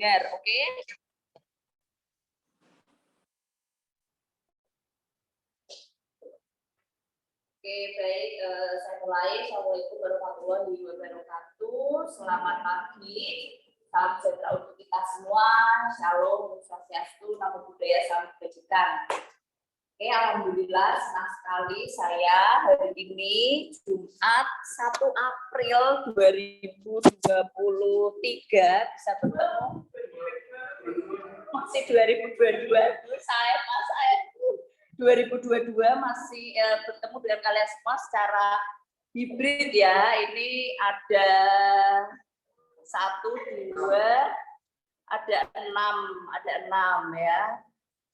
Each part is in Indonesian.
dengar, oke? Oke, baik. Saya mulai. Assalamualaikum warahmatullahi wabarakatuh. Selamat pagi. Salam sejahtera untuk kita semua. Shalom, swastiastu, namo buddhaya, salam kebajikan. Oke, alhamdulillah senang sekali saya hari ini Jumat 1 April 2023 bisa bertemu. Masih 2022 saya 2022 masih bertemu dengan kalian semua secara hibrid ya. Ini ada 1, 2, ada 6 ya.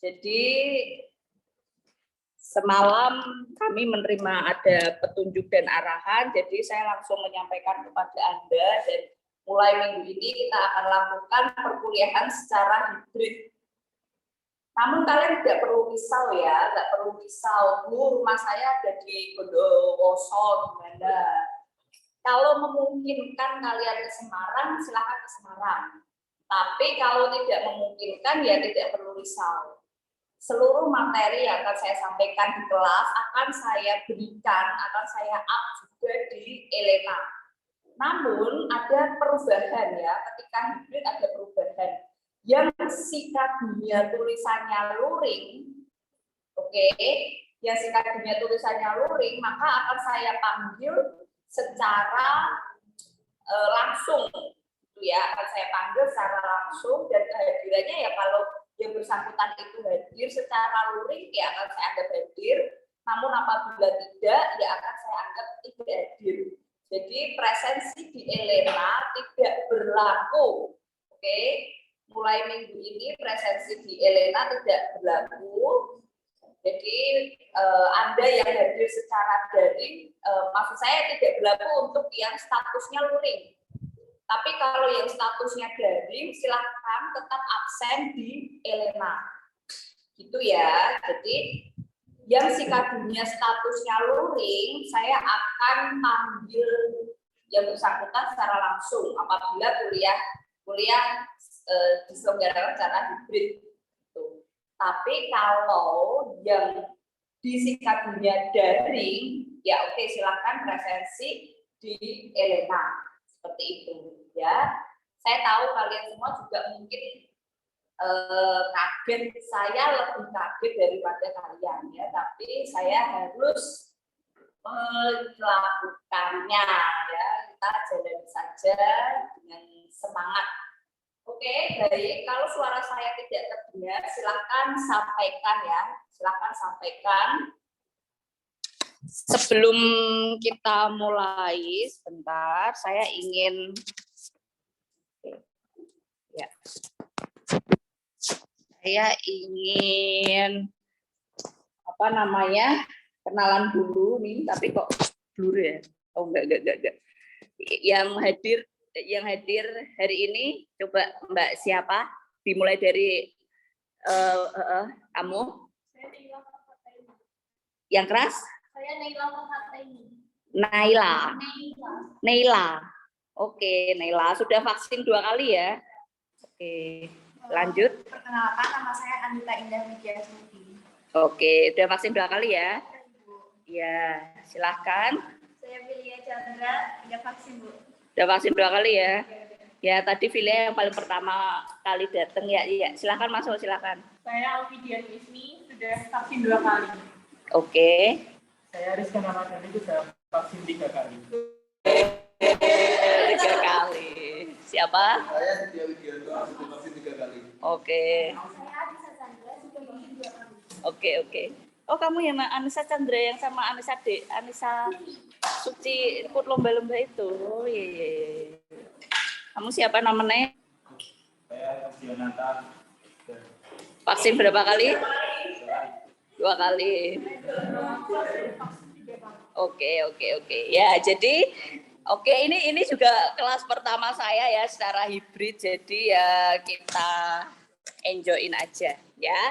Jadi semalam kami menerima ada petunjuk dan arahan, jadi saya langsung menyampaikan kepada Anda dan mulai minggu ini kita akan lakukan perkuliahan secara hibrid. Namun kalian tidak perlu risau ya, nggak perlu risau. Bu, rumah saya ada di Bondowoso, gimana? Kalau memungkinkan kalian ke Semarang, silakan ke Semarang. Tapi kalau tidak memungkinkan ya tidak perlu risau. Seluruh materi yang akan saya sampaikan di kelas akan saya berikan, akan saya up juga di Elena. Namun ada perubahan ya, ketika hibrid ada perubahan. Yang sikat dunia tulisannya luring, oke, yang sikat dunia tulisannya luring, maka akan saya panggil secara langsung, gitu ya, akan saya panggil secara langsung dan kehadirannya ya kalau yang bersangkutan itu hadir secara luring ya akan saya anggap hadir, namun apabila tidak ya akan saya anggap tidak hadir. Jadi presensi di Elena tidak berlaku, oke. Mulai minggu ini presensi di Elena tidak berlaku. Jadi Anda yang hadir secara daring, maksud saya tidak berlaku untuk yang statusnya luring. Tapi kalau yang statusnya daring, silahkan tetap absen di Elena. Gitu ya. Jadi yang sikat dunia statusnya luring, saya akan panggil yang bersangkutan secara langsung apabila kuliah diselenggarakan secara hibrid. Tapi kalau yang disikat dunia daring, ya oke, silakan presensi di Elena seperti itu ya. Saya tahu kalian semua juga mungkin kaget, saya lebih kaget daripada kalian ya, tapi saya harus melakukannya ya. Kita jalan saja dengan semangat. Oke, baik. Kalau suara saya tidak terdengar, silakan sampaikan ya. Silakan sampaikan. Sebelum kita mulai, sebentar, saya ingin ya. Saya ingin kenalan dulu nih, tapi kok blur ya? Oh enggak. Yang hadir hari ini, coba Mbak siapa? Dimulai dari kamu. Saya Naila Fathaini. Yang keras? Saya Naila Fathaini. Naila. Oke, Naila. Sudah vaksin 2 kali ya? Oke, lanjut. Perkenalkan, nama saya Anita Indah Widyasmiti. Oke, sudah vaksin 2 kali ya? Ya, silahkan. Saya Filia Chandra, tidak vaksin, Bu. Sudah vaksin 2 kali ya? Ya, tadi Filia yang paling pertama kali datang ya. Iya, silahkan masuk, silahkan. Saya Alfidian Ismi, sudah vaksin 2 kali. Oke. Saya Rizka Namadani, sudah vaksin 3 kali. 3 kali. Siapa? Saya Setia Widianto, sudah vaksin 3 kali. Oke. Saya Anissa Chandra, sudah vaksin 2 kali. Oke. Oh, kamu yang Anissa Chandra yang sama Anissa Suci ikut lomba-lomba itu. Oh, iya. Kamu siapa namanya? Saya Jonathan. Vaksin berapa kali? 2 kali. Oke. Ya, jadi ini juga kelas pertama saya ya secara hibrid. Jadi ya kita enjoyin aja ya.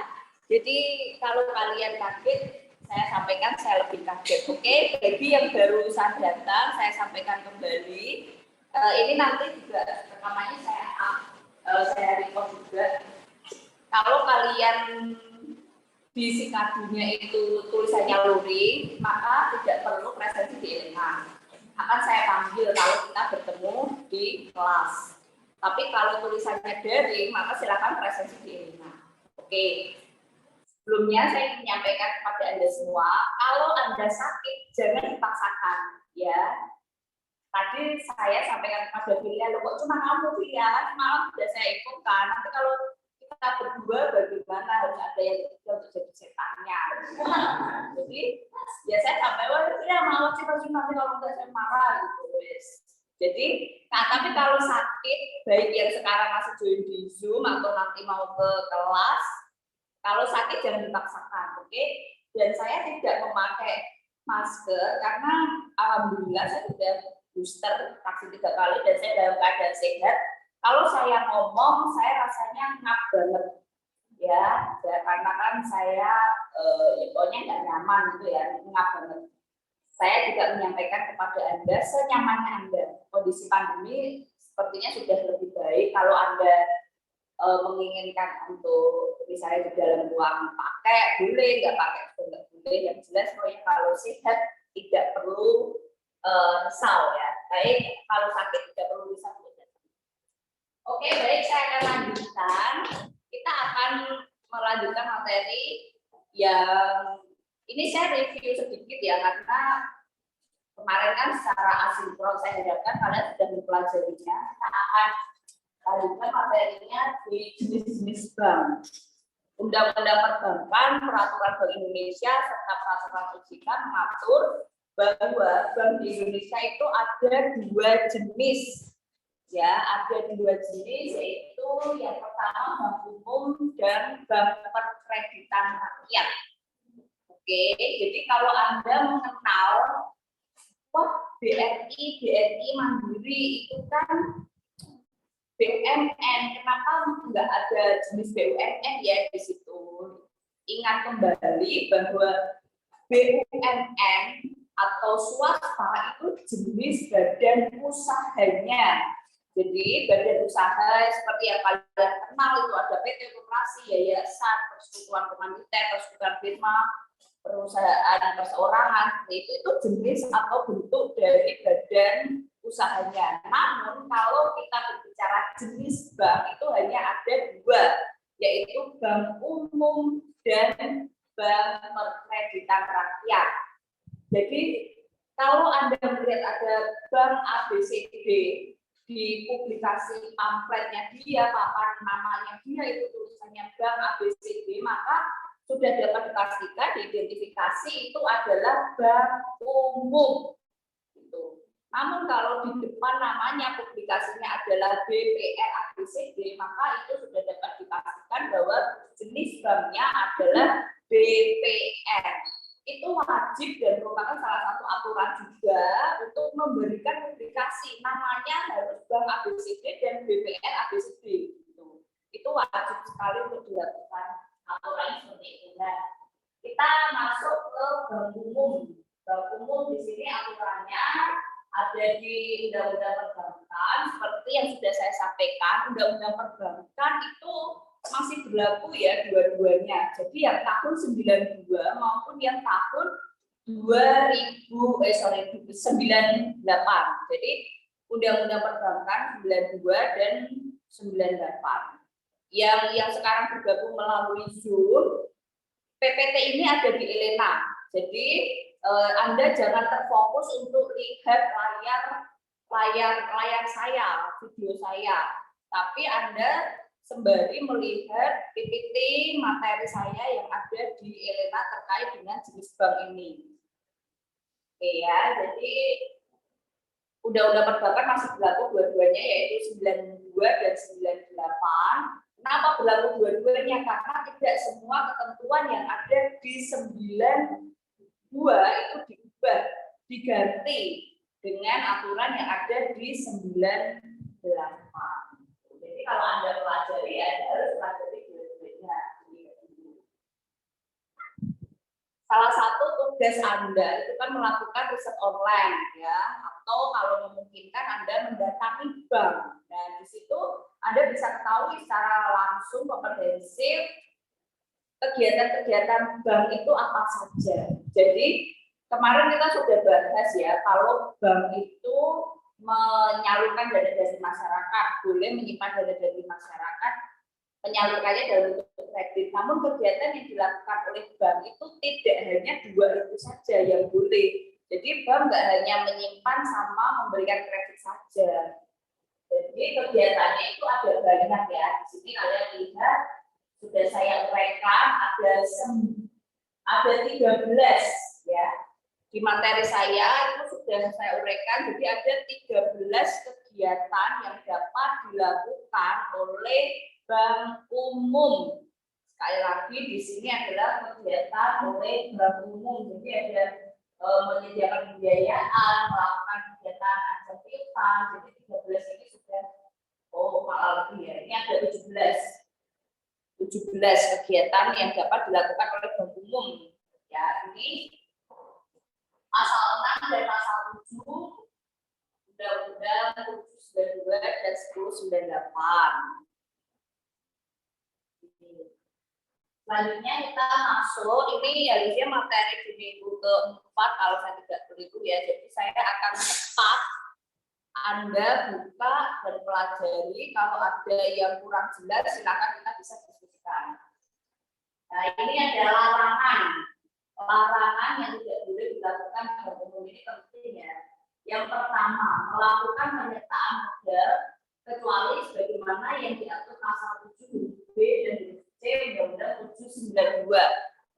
Jadi kalau kalian kaget, saya sampaikan saya lebih kaget. Oke, bagi yang barusan datang, saya sampaikan kembali. Ini nanti juga rekamannya saya kalau kalian di Sikadunya itu tulisannya luring, maka tidak perlu presensi di Elena. Akan saya panggil kalau kita bertemu di kelas. Tapi kalau tulisannya daring, maka silakan presensi di Elena. Oke. Sebelumnya saya ingin menyampaikan kepada Anda semua, kalau Anda sakit, jangan dipaksakan. Ya. Tadi saya sampaikan kepada Filia, loh kok cuma kamu Filia, malam sudah saya ikutkan. Nanti kalau kita berdua bagaimana, harus ada yang ketiga untuk jadi setannya. Jadi ya saya sampai wah ya mau sih pasti nanti kalau enggak saya marah gitu guys. Jadi tapi kalau sakit baik yang sekarang masih join di Zoom atau nanti mau ke kelas, kalau sakit jangan dipaksakan, oke? Dan saya tidak memakai masker karena alhamdulillah saya sudah booster vaksin 3 kali dan saya dalam keadaan sehat. Kalau saya ngomong, saya rasanya ngap banget, ya karena kan saya pokoknya nggak nyaman gitu ya, ngap banget. Saya juga menyampaikan kepada Anda senyamannya Anda. Kondisi pandemi sepertinya sudah lebih baik. Kalau Anda menginginkan untuk misalnya di dalam ruang pakai, boleh, nggak pakai nggak boleh. Yang jelas pokoknya kalau sehat tidak perlu risau ya. Baik, kalau sakit tidak perlu risau. Oke, baik, saya akan lanjutkan. Kita akan melanjutkan materi yang ini saya review sedikit ya, karena kemarin kan secara asinkron saya harapkan kalian sudah mempelajarinya. Kita akan lanjutkan materinya di jenis-jenis bank. Undang-undang Perbankan, Peraturan Bank Indonesia, serta Peraturan OJK mengatur bahwa bank di Indonesia itu ada 2 jenis. Ya, ada 2 jenis, yaitu yang pertama bank umum dan bank perkreditan rakyat. Oke, jadi kalau Anda mengenal BRI Mandiri itu kan BUMN, kenapa nggak ada jenis BUMN ya di situ? Ingat kembali bahwa BUMN atau swasta itu jenis badan usahanya. Jadi badan usaha seperti yang kalian kenal itu ada PT, koperasi, yayasan, persekutuan komaniter, persekutuan firma, perusahaan perseorangan, itu jenis atau bentuk dari badan usahanya. Namun kalau kita berbicara jenis bank itu hanya ada 2, yaitu bank umum dan bank perkreditan rakyat. Jadi kalau Anda melihat ada bank ABCD di publikasi pamfletnya dia, papan namanya dia itu tulisannya bank ABCD, maka sudah dapat dipastikan diidentifikasi itu adalah bank umum. Gitu. Namun kalau di depan namanya publikasinya adalah BPR ABCD, maka itu sudah dapat dipastikan bahwa jenis banknya adalah BPR. Itu wajib dan merupakan salah satu aturan juga untuk memberikan publikasi namanya harus bank ABCD dan BPR ABCD. Itu wajib sekali untuk dilakukan aturan seperti itu. Nah, kita masuk ke bank umum. Bank umum di sini aturannya ada di Undang-Undang Perbankan seperti yang sudah saya sampaikan. Undang-Undang Perbankan itu masih berlaku ya dua-duanya. Jadi yang tahun 92 maupun yang tahun 98. Jadi Undang-Undang Perbankan 92 dan 98. Yang sekarang bergabung melalui Zoom, PPT ini ada di Elena. Jadi Anda jangan terfokus untuk lihat layar saya, video saya, tapi Anda sembari melihat PPT materi saya yang ada di Elena terkait dengan jenis bank ini. Oke ya, jadi Undang-Undang Perbankan masih berlaku dua-duanya, yaitu 92 dan 98. Kenapa berlaku dua-duanya? Karena tidak semua ketentuan yang ada di 92 itu diubah, diganti dengan aturan yang ada di 98. Jadi kalau Anda pelajari, Anda harus pelajari dua-duanya. Salah satu tugas Anda itu kan melakukan riset online ya, atau kalau memungkinkan Anda mendatangi bank. Nah, di situ Anda bisa ketahui secara langsung langsung komprehensif kegiatan-kegiatan bank itu apa saja. Jadi kemarin kita sudah bahas ya, kalau bank itu menyalurkan dana dari masyarakat, boleh menyimpan dana dari masyarakat, menyalurkannya dalam bentuk kredit. Namun kegiatan yang dilakukan oleh bank itu tidak hanya dua itu saja yang boleh. Jadi bank nggak hanya menyimpan sama memberikan kredit saja. Jadi kegiatannya itu ada banyak ya. Di sini kalian lihat sudah saya uraikan ada 13 ya. Di materi saya itu sudah saya uraikan, jadi ada 13 kegiatan yang dapat dilakukan oleh bank umum. Sekali lagi di sini adalah kegiatan oleh bank umum. Jadi ada menyediakan pembiayaan, melakukan kegiatan aset piutang. Jadi 13 ini sudah malah lebih ya. Ini ada 17 kegiatan yang dapat dilakukan oleh bank umum. Ya, ini pasal 6 dan pasal 7 Undang-Undang 792 dan 1098. Selanjutnya kita masuk, ini ya Lizia materi di minggu keempat kalau saya tidak keliru ya. Jadi saya akan cepat Anda buka dan pelajari. Kalau ada yang kurang jelas silakan kita bisa diskusikan. Nah ini ada larangan yang tidak boleh dilakukan bank umum, ini penting ya. Yang pertama, melakukan penyertaan modal kecuali sebagaimana yang diatur pasal 7 B dan C Undang-Undang 792.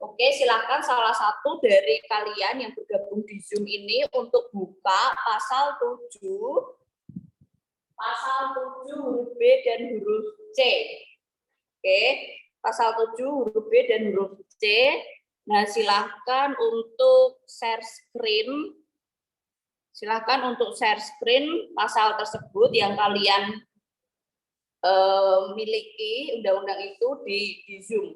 Oke, silakan salah satu dari kalian yang bergabung di Zoom ini untuk buka pasal 7 huruf B dan huruf C. Oke, pasal 7 huruf B dan huruf C. Nah, silakan untuk share screen. Silakan untuk share screen pasal tersebut yang kalian miliki undang-undang itu di Zoom.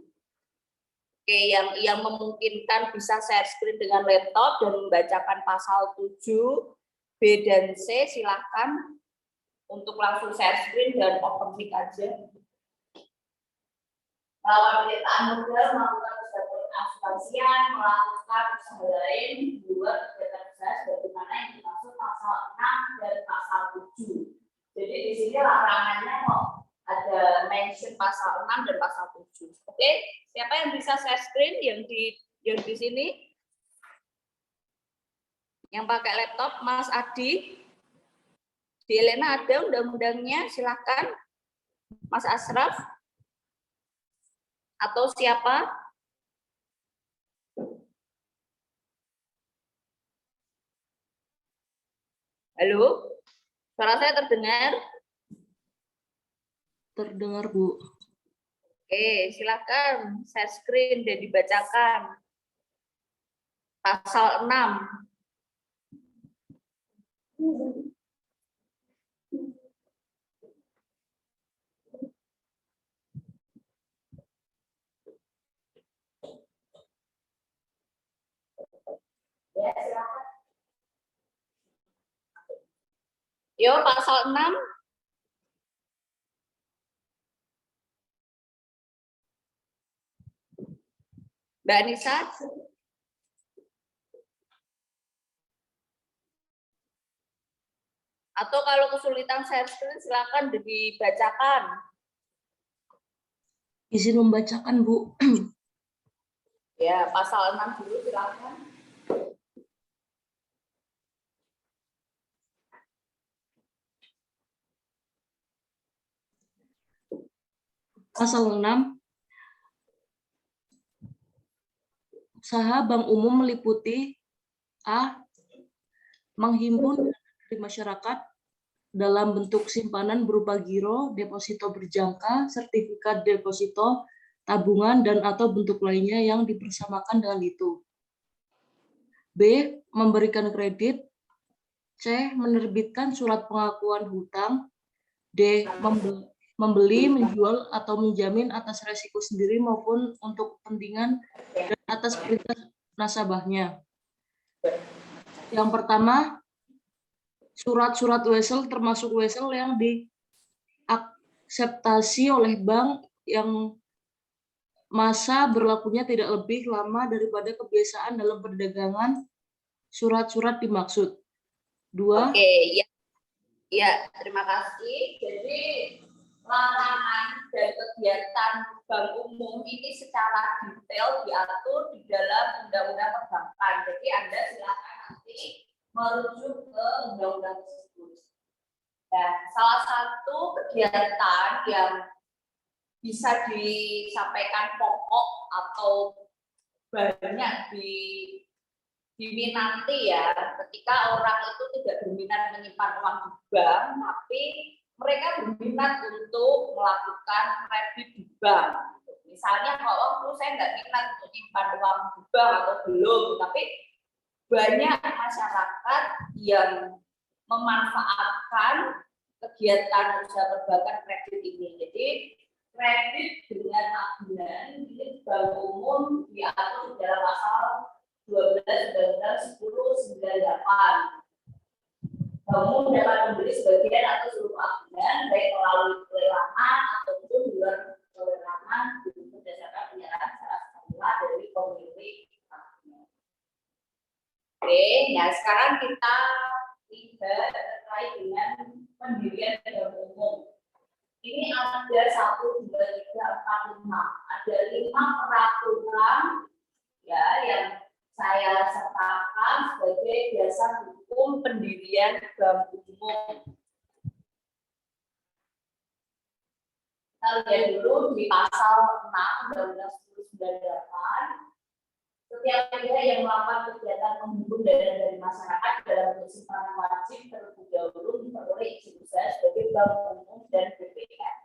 Oke, yang memungkinkan bisa share screen dengan laptop dan membacakan pasal 7 B dan C, silakan untuk langsung share screen dan open mic aja. Melakukan penyertaan modal, melakukan asuransian, melakukan usaha lain di luar kegiatan usaha sebagaimana yang dimaksud pasal 6 dan pasal 7. Jadi di sini larangannya kok ada mention pasal 6 dan pasal 7. Oke, siapa yang bisa share screen yang di sini? Yang pakai laptop, Mas Adi. Di Elena ada undang-undangnya, silakan. Mas Asraf atau siapa? Halo, suara saya terdengar? Terdengar, Bu. Oke, silakan share screen dan dibacakan. Pasal 6. Ya, silakan. Yo, pasal 6. Mbak Anissa. Atau kalau kesulitan share screen, silakan dibacakan. Izin membacakan, Bu. Ya, pasal 6 dulu, silakan. Pasal 6. Usaha bank umum meliputi A. Menghimpun dari masyarakat dalam bentuk simpanan berupa giro, deposito berjangka, sertifikat deposito, tabungan, dan atau bentuk lainnya yang dipersamakan dengan itu. B. Memberikan kredit. C. Menerbitkan surat pengakuan hutang. D. Membeli, menjual, atau menjamin atas resiko sendiri maupun untuk kepentingan dan atas perintah nasabahnya. Yang pertama, surat-surat wesel termasuk wesel yang diakseptasi oleh bank yang masa berlakunya tidak lebih lama daripada kebiasaan dalam perdagangan surat-surat dimaksud. 2. Oke, ya. Ya, terima kasih. Jadi larangan dan kegiatan bank umum ini secara detail diatur di dalam Undang-Undang Perbankan. Jadi Anda silakan nanti merujuk ke undang-undang tersebut. Nah, salah satu kegiatan yang bisa disampaikan pokok atau banyak diminati ya, ketika orang itu tidak berminat menyimpan uang di bank, tapi mereka berminat untuk melakukan kredit di bank. Misalnya kalau saya nggak minat untuk menyimpan uang di bank atau belum, tapi banyak masyarakat yang memanfaatkan kegiatan usaha perbankan kredit ini. Jadi kredit dengan tabungan ini bank umum diatur dalam pasal 12 Undang-Undang 1098. Bank umum dapat membeli sebagian atau seluruh tabungan baik melalui pelelangan ataupun di luar pelelangan berdasarkan penyerahan secara semula dari pemilik tabungan. Oke, nah sekarang kita lihat terkait dengan pendirian bank umum. Ini ada 1, 2, 3, 4, 5. Ada 5 peraturan ya yang saya sertakan sebagai dasar hukum pendirian bank umum. Kita lihat dulu di pasal 6 Undang-Undang 1098. Setiap pihak yang melakukan kegiatan menghimpun dana dari masyarakat dalam bentuk simpanan wajib terlebih dahulu memperoleh izin usaha sebagai bank umum dan BPR.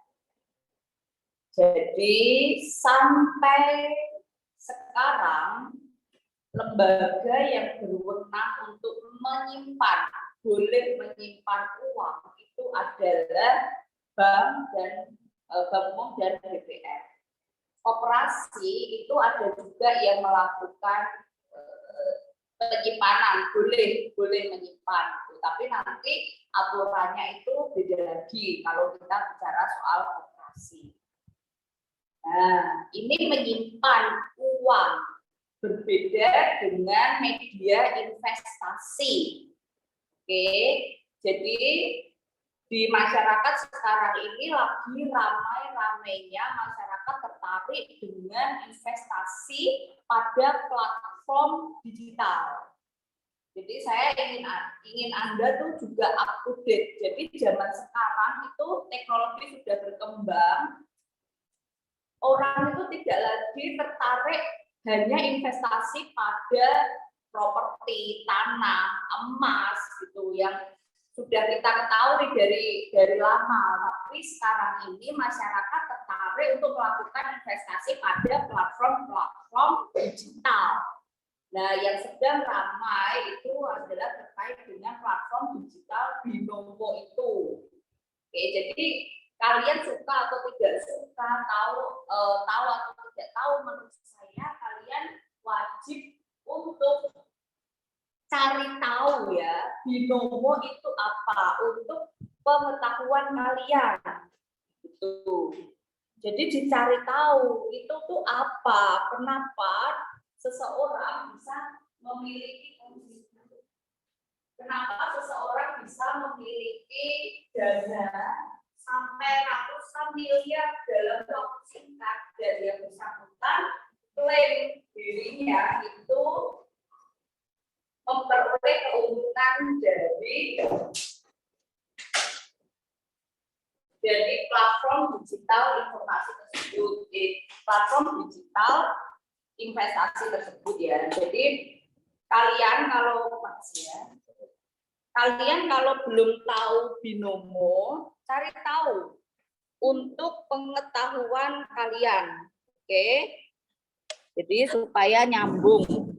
Jadi sampai sekarang lembaga yang berwenang untuk menyimpan, boleh menyimpan uang itu adalah bank dan bank umum dan BPR. Koperasi itu ada juga yang melakukan penyimpanan, boleh menyimpan, tapi nanti aturannya itu beda lagi kalau kita bicara soal koperasi. Nah, ini menyimpan uang berbeda dengan media investasi. Oke, jadi di masyarakat sekarang ini lagi ramai-ramainya masyarakat tertarik dengan investasi pada platform digital. Jadi saya ingin Anda tuh juga up to date. Jadi zaman sekarang itu teknologi sudah berkembang. Orang itu tidak lagi tertarik hanya investasi pada properti, tanah, emas gitu yang sudah kita ketahui dari lama, tapi sekarang ini masyarakat tertarik untuk melakukan investasi pada platform digital. Nah, yang sedang ramai itu adalah terkait dengan platform digital Binomo itu. Oke, jadi kalian suka atau tidak suka, tahu atau tidak tahu, menurut saya kalian wajib untuk cari tahu ya, Binomo itu apa untuk pengetahuan kalian. Gitu. Jadi dicari tahu itu tuh apa, kenapa seseorang bisa memiliki dana sampai ratusan miliar dalam waktu singkat, dan yang bersangkutan klaim dirinya itu memperoleh keuntungan dari platform digital informasi tersebut, platform digital investasi tersebut ya. Jadi kalian kalau belum tahu Binomo, cari tahu untuk pengetahuan kalian, oke? Jadi supaya nyambung.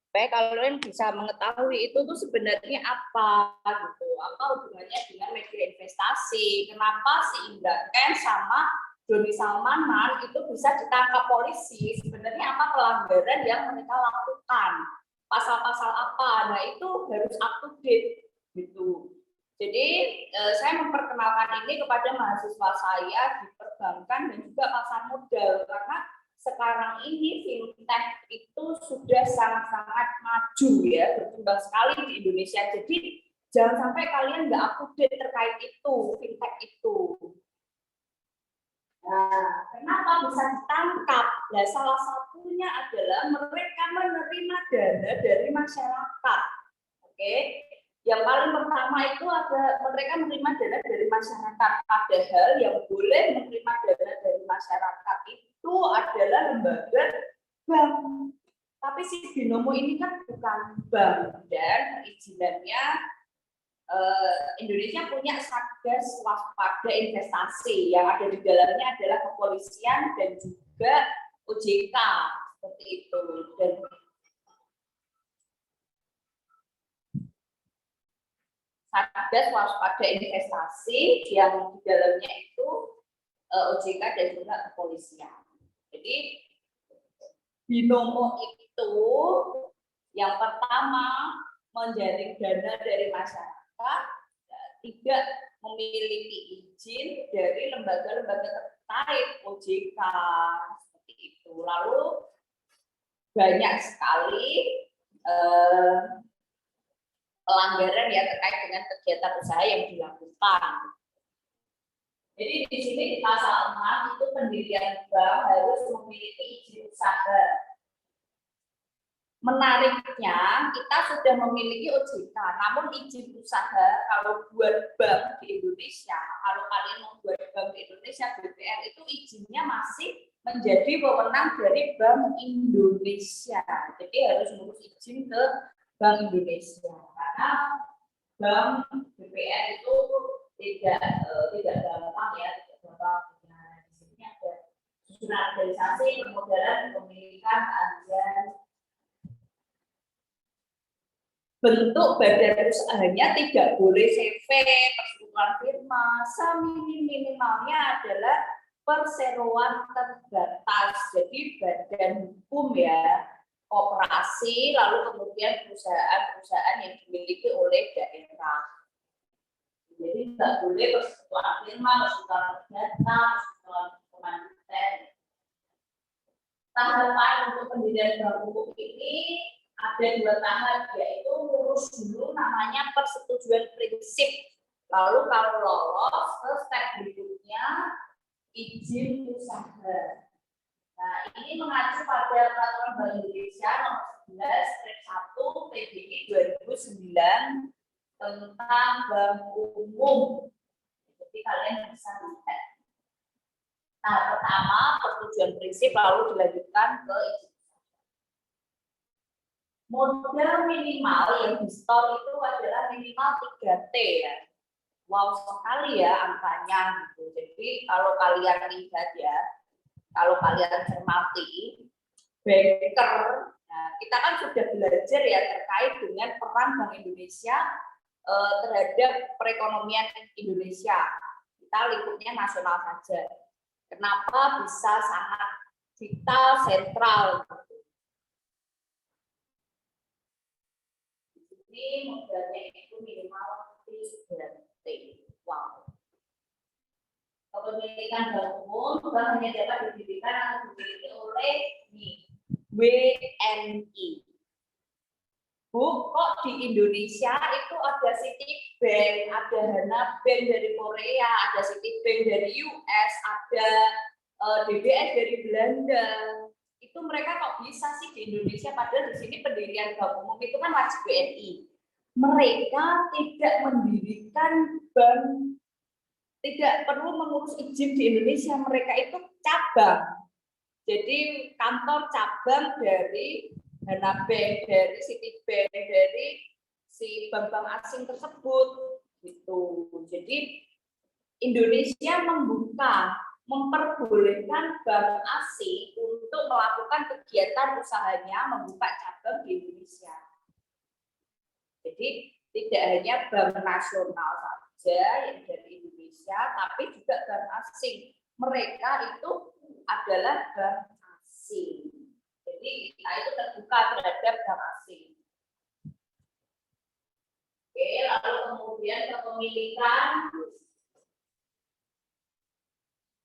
Supaya kalian bisa mengetahui itu tuh sebenarnya apa gitu, apa hubungannya dengan media investasi, kenapa si Indra Kents sama Doni Salmanan itu bisa ditangkap polisi, sebenarnya apa pelanggaran yang mereka lakukan, pasal-pasal apa, nah itu harus up to date gitu. Jadi saya memperkenalkan ini kepada mahasiswa saya di perbankan dan juga pasar modal karena sekarang ini fintech itu sudah sangat-sangat maju ya, berkembang sekali di Indonesia. Jadi jangan sampai kalian nggak up to date terkait itu, fintech itu. Nah, kenapa bisa ditangkap? Nah, salah satunya adalah mereka menerima dana dari masyarakat. Oke, yang paling pertama itu ada mereka menerima dana dari masyarakat. Padahal yang boleh menerima dana dari masyarakat itu adalah lembaga bank. Tapi si Binomo ini kan bukan bank dan perizinannya Indonesia punya Satgas Waspada Investasi yang ada di dalamnya adalah kepolisian dan juga OJK seperti itu. Dan Satgas Waspada Investasi yang di dalamnya itu OJK dan juga kepolisian. Jadi Binomo itu yang pertama menjaring dana dari masyarakat, tidak memiliki izin dari lembaga-lembaga terkait OJK seperti itu. Lalu banyak sekali pelanggaran ya terkait dengan kegiatan usaha yang dilakukan. Jadi di sini di pasal 6 itu pendirian bank harus memiliki izin usaha. Menariknya kita sudah memiliki OJK, namun izin usaha kalau buat bank di Indonesia, kalau kalian membuat bank di Indonesia, BPR itu izinnya masih menjadi wewenang dari Bank Indonesia. Jadi harus ngurus izin ke Bank Indonesia karena bank BPR itu tidak gampang ya, tidak gampang. Nah, di sini ada susunan organisasi, pemodelan, pemilikan, keahlian. Bentuk badan usahanya tidak boleh CV, persetujuan firma, seminimalnya adalah perseroan terbatas. Jadi badan hukum ya, koperasi, lalu kemudian perusahaan-perusahaan yang dimiliki oleh daerah. Jadi tidak boleh persetujuan firma, persetujuan perdata, persetujuan komandan. Tahapan untuk pendirian bank umum ini ada 2 tahap, yaitu lurus dulu namanya persetujuan prinsip. Lalu kalau lolos ke step berikutnya izin usaha. Nah, ini mengacu pada peraturan Bank Indonesia nomor 11/1 PBI 2009 tentang bank umum. Jadi kalian bisa lihat. Nah, pertama persetujuan prinsip lalu dilanjutkan ke izin. Modal minimal yang di store itu adalah minimal 3T ya. Wow sekali ya angkanya gitu. Jadi kalau kalian lihat ya, kalau kalian cermati, banker, nah, kita kan sudah belajar ya terkait dengan peran Bank Indonesia terhadap perekonomian Indonesia. Kita lingkupnya nasional saja. Kenapa bisa sangat vital, sentral? Ini modalnya itu minimal 3T. Wow. Kepemilikan bank umum hanya dapat didirikan atau dimiliki oleh WNI. Bu, kok di Indonesia itu ada Citibank, ada Hana Bank dari Korea, ada Citibank dari US, ada DBS dari Belanda. Itu mereka kok bisa sih di Indonesia, padahal di sini pendirian bank umum itu kan wajib BNI. Mereka tidak mendirikan bank, tidak perlu mengurus izin di Indonesia, mereka itu cabang. Jadi kantor cabang dari Hana Bank, dari Citibank, dari si bank-bank asing tersebut gitu. Jadi Indonesia memperbolehkan bank asing untuk melakukan kegiatan usahanya membuka cabang di Indonesia. Jadi tidak hanya bank nasional saja yang dari Indonesia, tapi juga bank asing. Mereka itu adalah bank asing. Jadi kita itu terbuka terhadap bank asing. Oke, lalu kemudian kepemilikan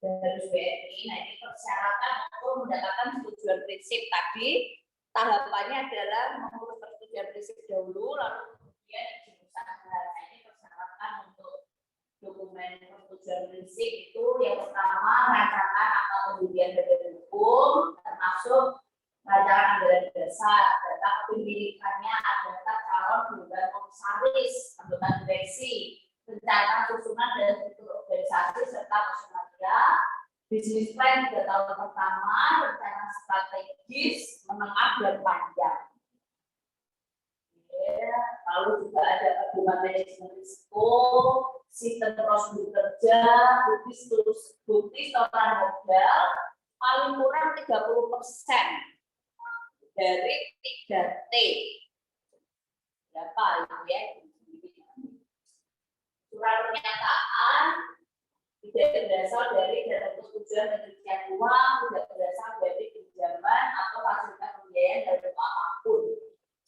dari BNI. Nah, ini persyaratan untuk mendapatkan persetujuan prinsip tadi. Tahapannya adalah mengurus persetujuan prinsip dahulu, lalu kemudian izin usaha. Nah, ini persyaratan untuk dokumen persetujuan prinsip itu yang pertama rancangan atau pemberian badan hukum, termasuk rancangan anggaran dasar, data kepemilikannya, data calon dewan komisaris, anggota direksi, rencana susunan dan struktur organisasi serta personalia, bisnis plan 3 tahun pertama, rencana strategis, menengah dan panjang. Ya, lalu juga ada pedoman manajemen risiko, sistem prosedur kerja, bukti setoran modal, paling kurang 30% dari 3T. Berapa ya? Surat pernyataan tidak berasal dari dana persetujuan pencucian uang, tidak berasal dari pinjaman atau fasilitas pembiayaan dari apapun.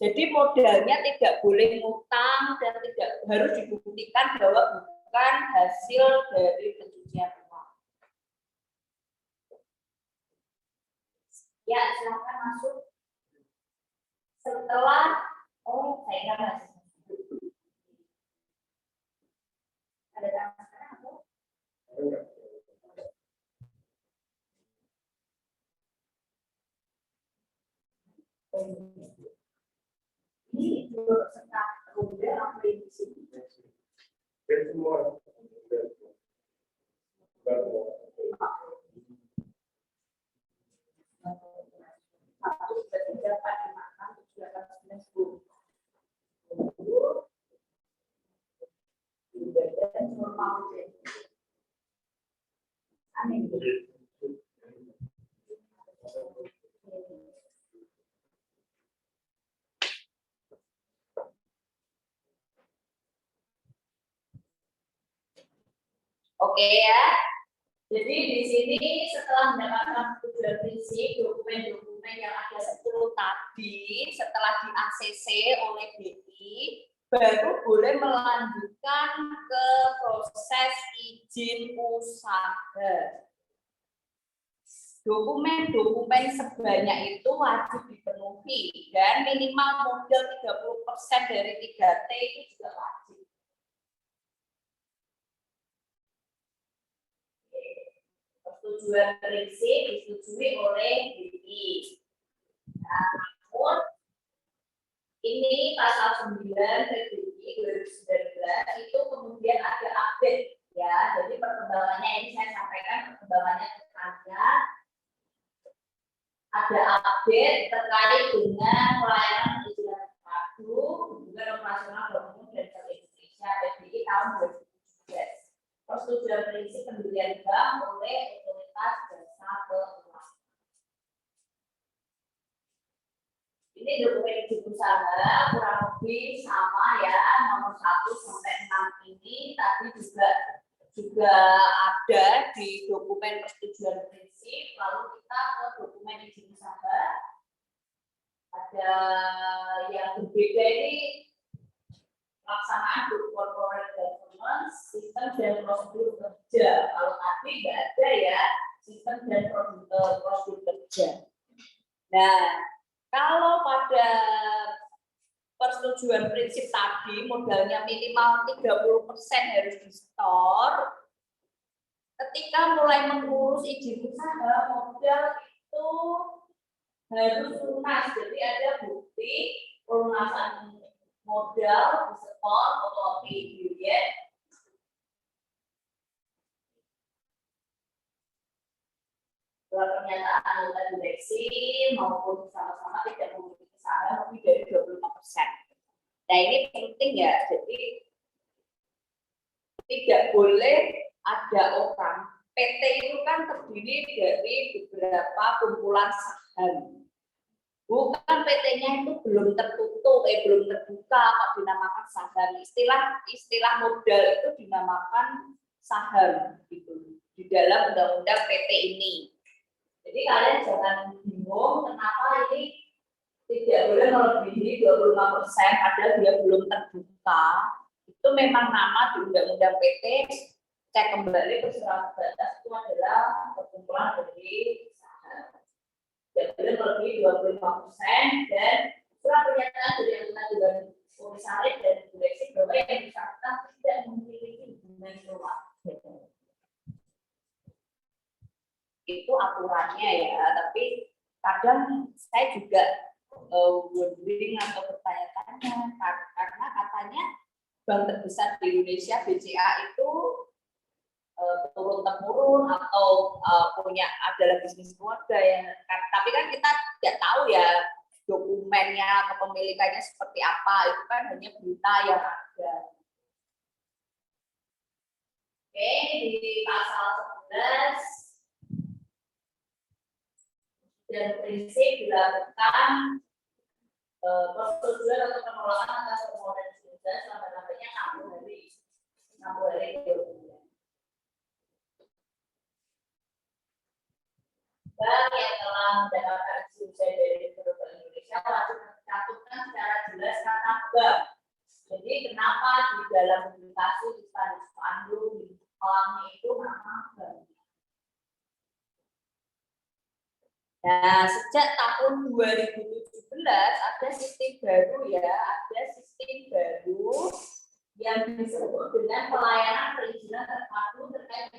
Jadi modalnya tidak boleh ngutang dan tidak harus dibuktikan bahwa bukan hasil dari pencucian uang. Ya, silakan masuk. Setelah, saya nggak masuk. Ada tangan sekarang atau? Ini serta kemudian apa yang di sini? Semua. Satu sudah dapat dimakan, sudah dapat disebut. Dan normal. Amin. Oke ya. Jadi di sini setelah mendapatkan persetujuan prinsip dokumen-dokumen yang ada 10 tadi, setelah di ACC oleh BI, baru boleh melanjutkan ke proses izin usaha. Dokumen-dokumen sebanyak itu wajib dipenuhi dan minimal modal 30% dari 3T itu juga wajib. Persetujuan prinsip disetujui oleh BI. Nah, namun ini pasal 9 PBI 2019 itu kemudian ada update ya. Jadi perkembangannya ini saya sampaikan perkembangannya saja. Ada update terkait dengan pelayanan perizinan terpadu, hubungan operasional bank dan bank Indonesia PBI tahun 2017. Persetujuan prinsip pendirian bank oleh otoritas jasa keuangan. Ini dokumen izin usaha kurang lebih sama ya, nomor 1 sampai 6 ini tadi juga ada di dokumen persetujuan prinsip. Lalu kita ke dokumen izin usaha. Ada yang berbeda ini pelaksanaan corporate governance, sistem dan prosedur kerja. Kalau tadi nggak ada ya sistem dan prosedur kerja. Nah, kalau pada persetujuan prinsip tadi modalnya minimal 30% harus di-store. Ketika mulai mengurus izin usaha, modal itu harus lunas. Jadi ada bukti pelunasan modal di-store fotokopi ya. Pernyataan anggota direksi maupun sama-sama tidak memiliki saham lebih dari 25%. Nah ini penting ya, jadi tidak boleh ada orang. PT itu kan terdiri dari beberapa kumpulan saham. Bukan PT-nya itu belum tertutup, belum terbuka, kok dinamakan saham. Istilah modal itu dinamakan saham gitu di dalam undang-undang PT ini. Jadi kalian jangan bingung kenapa ini tidak boleh melebihi 25% padahal dia belum terbuka. itu memang nama di Undang-Undang PT, cek kembali ke surat batas itu adalah perkumpulan dari usaha. Tidak boleh melebihi 25% dan surat pernyataan dari anggota dewan komisaris dan direksi bahwa yang bersangkutan tidak memiliki hubungan keluarga. Itu aturannya ya, tapi kadang saya juga wondering atau bertanya-tanya karena katanya bank terbesar di Indonesia BCA itu turun temurun atau punya adalah bisnis keluarga ya. Tapi kan kita tidak tahu ya dokumennya kepemilikannya seperti apa, itu kan hanya berita yang ada. Oke, di pasal 11 dan prinsip dilakukan persetujuan atau penolakan atas permohonan sudah selama-lamanya 60 hari. 60 hari bank yang telah mendapatkan subsidi dari Bank Indonesia wajib mencantumkan secara jelas kata bank. Jadi kenapa di dalam publikasi di spanduk di kolamnya itu nama bank. Nah, sejak tahun 2017 ada sistem baru ya, ada sistem baru yang disebut dengan pelayanan perizinan terpadu terkait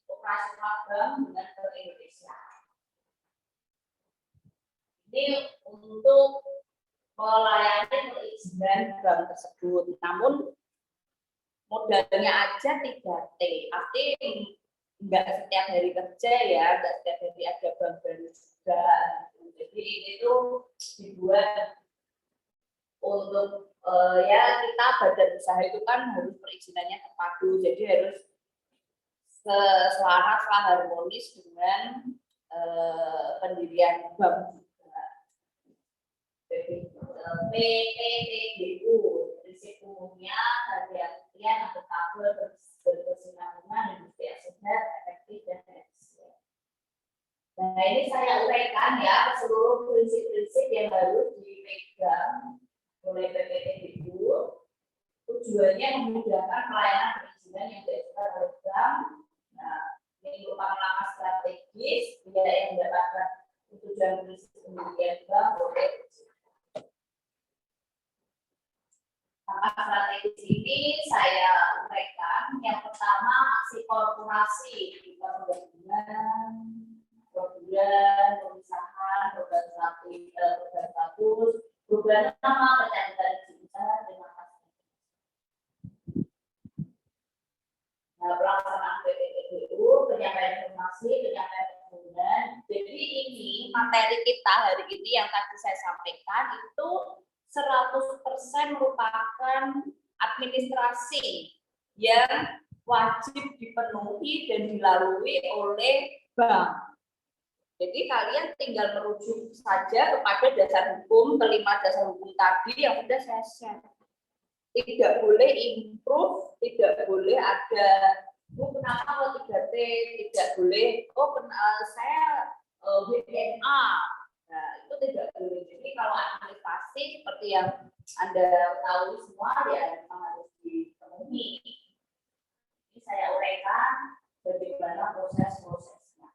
operasional bank dengan Bank Indonesia. Ini untuk melayani perizinan bank tersebut, namun modalnya aja 3T, artinya enggak setiap hari kerja ya, enggak setiap hari ada bank baru juga. Jadi ini tuh dibuat untuk ya kita badan usaha itu kan harus perizinannya terpadu, jadi harus selaras lah, harmonis dengan pendirian bank juga. Jadi PPTGU prinsip umumnya hati-hatian atau kabel berkesinambungan industri aset efektif dan efisien. Nah ini saya uraikan ya seluruh prinsip-prinsip yang harus dipegang oleh PPTGU. Tujuannya memudahkan pelayanan perizinan yang diajukan oleh bank. Nah ini merupakan langkah strategis biaya yang mendapatkan tujuan prinsip pendirian bank oleh langkah strategis ini saya uraikan. Yang pertama, aksi korporasi di penggabungan, program pemisahan, program status, program nama, pencatatan usaha, terima kasih. Nah, pelaksanaan PPTGU, penyampaian informasi, penyampaian penggunaan. Jadi ini materi kita hari ini yang tadi saya sampaikan itu 100% merupakan administrasi yang wajib dipenuhi dan dilalui oleh bank. Jadi kalian tinggal merujuk saja kepada dasar hukum, kelima dasar hukum tadi yang sudah saya share. Tidak boleh improve, tidak boleh ada, kenapa kalau 3T, tidak boleh, saya WNA. Nah, itu tidak boleh. Jadi kalau administrasi seperti yang Anda tahu semua ya memang harus dipenuhi. Ini saya uraikan bagaimana proses-prosesnya.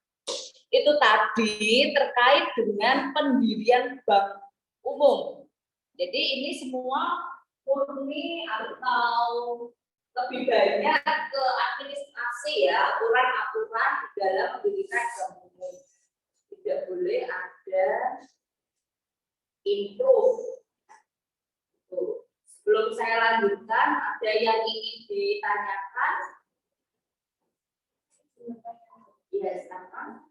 Itu tadi terkait dengan pendirian bank umum. Jadi ini semua murni atau lebih banyak ke administrasi ya, aturan-aturan di dalam mendirikan bank umum. Tidak boleh ada improve. Sebelum saya lanjutkan, ada yang ingin ditanyakan? Iya, silakan.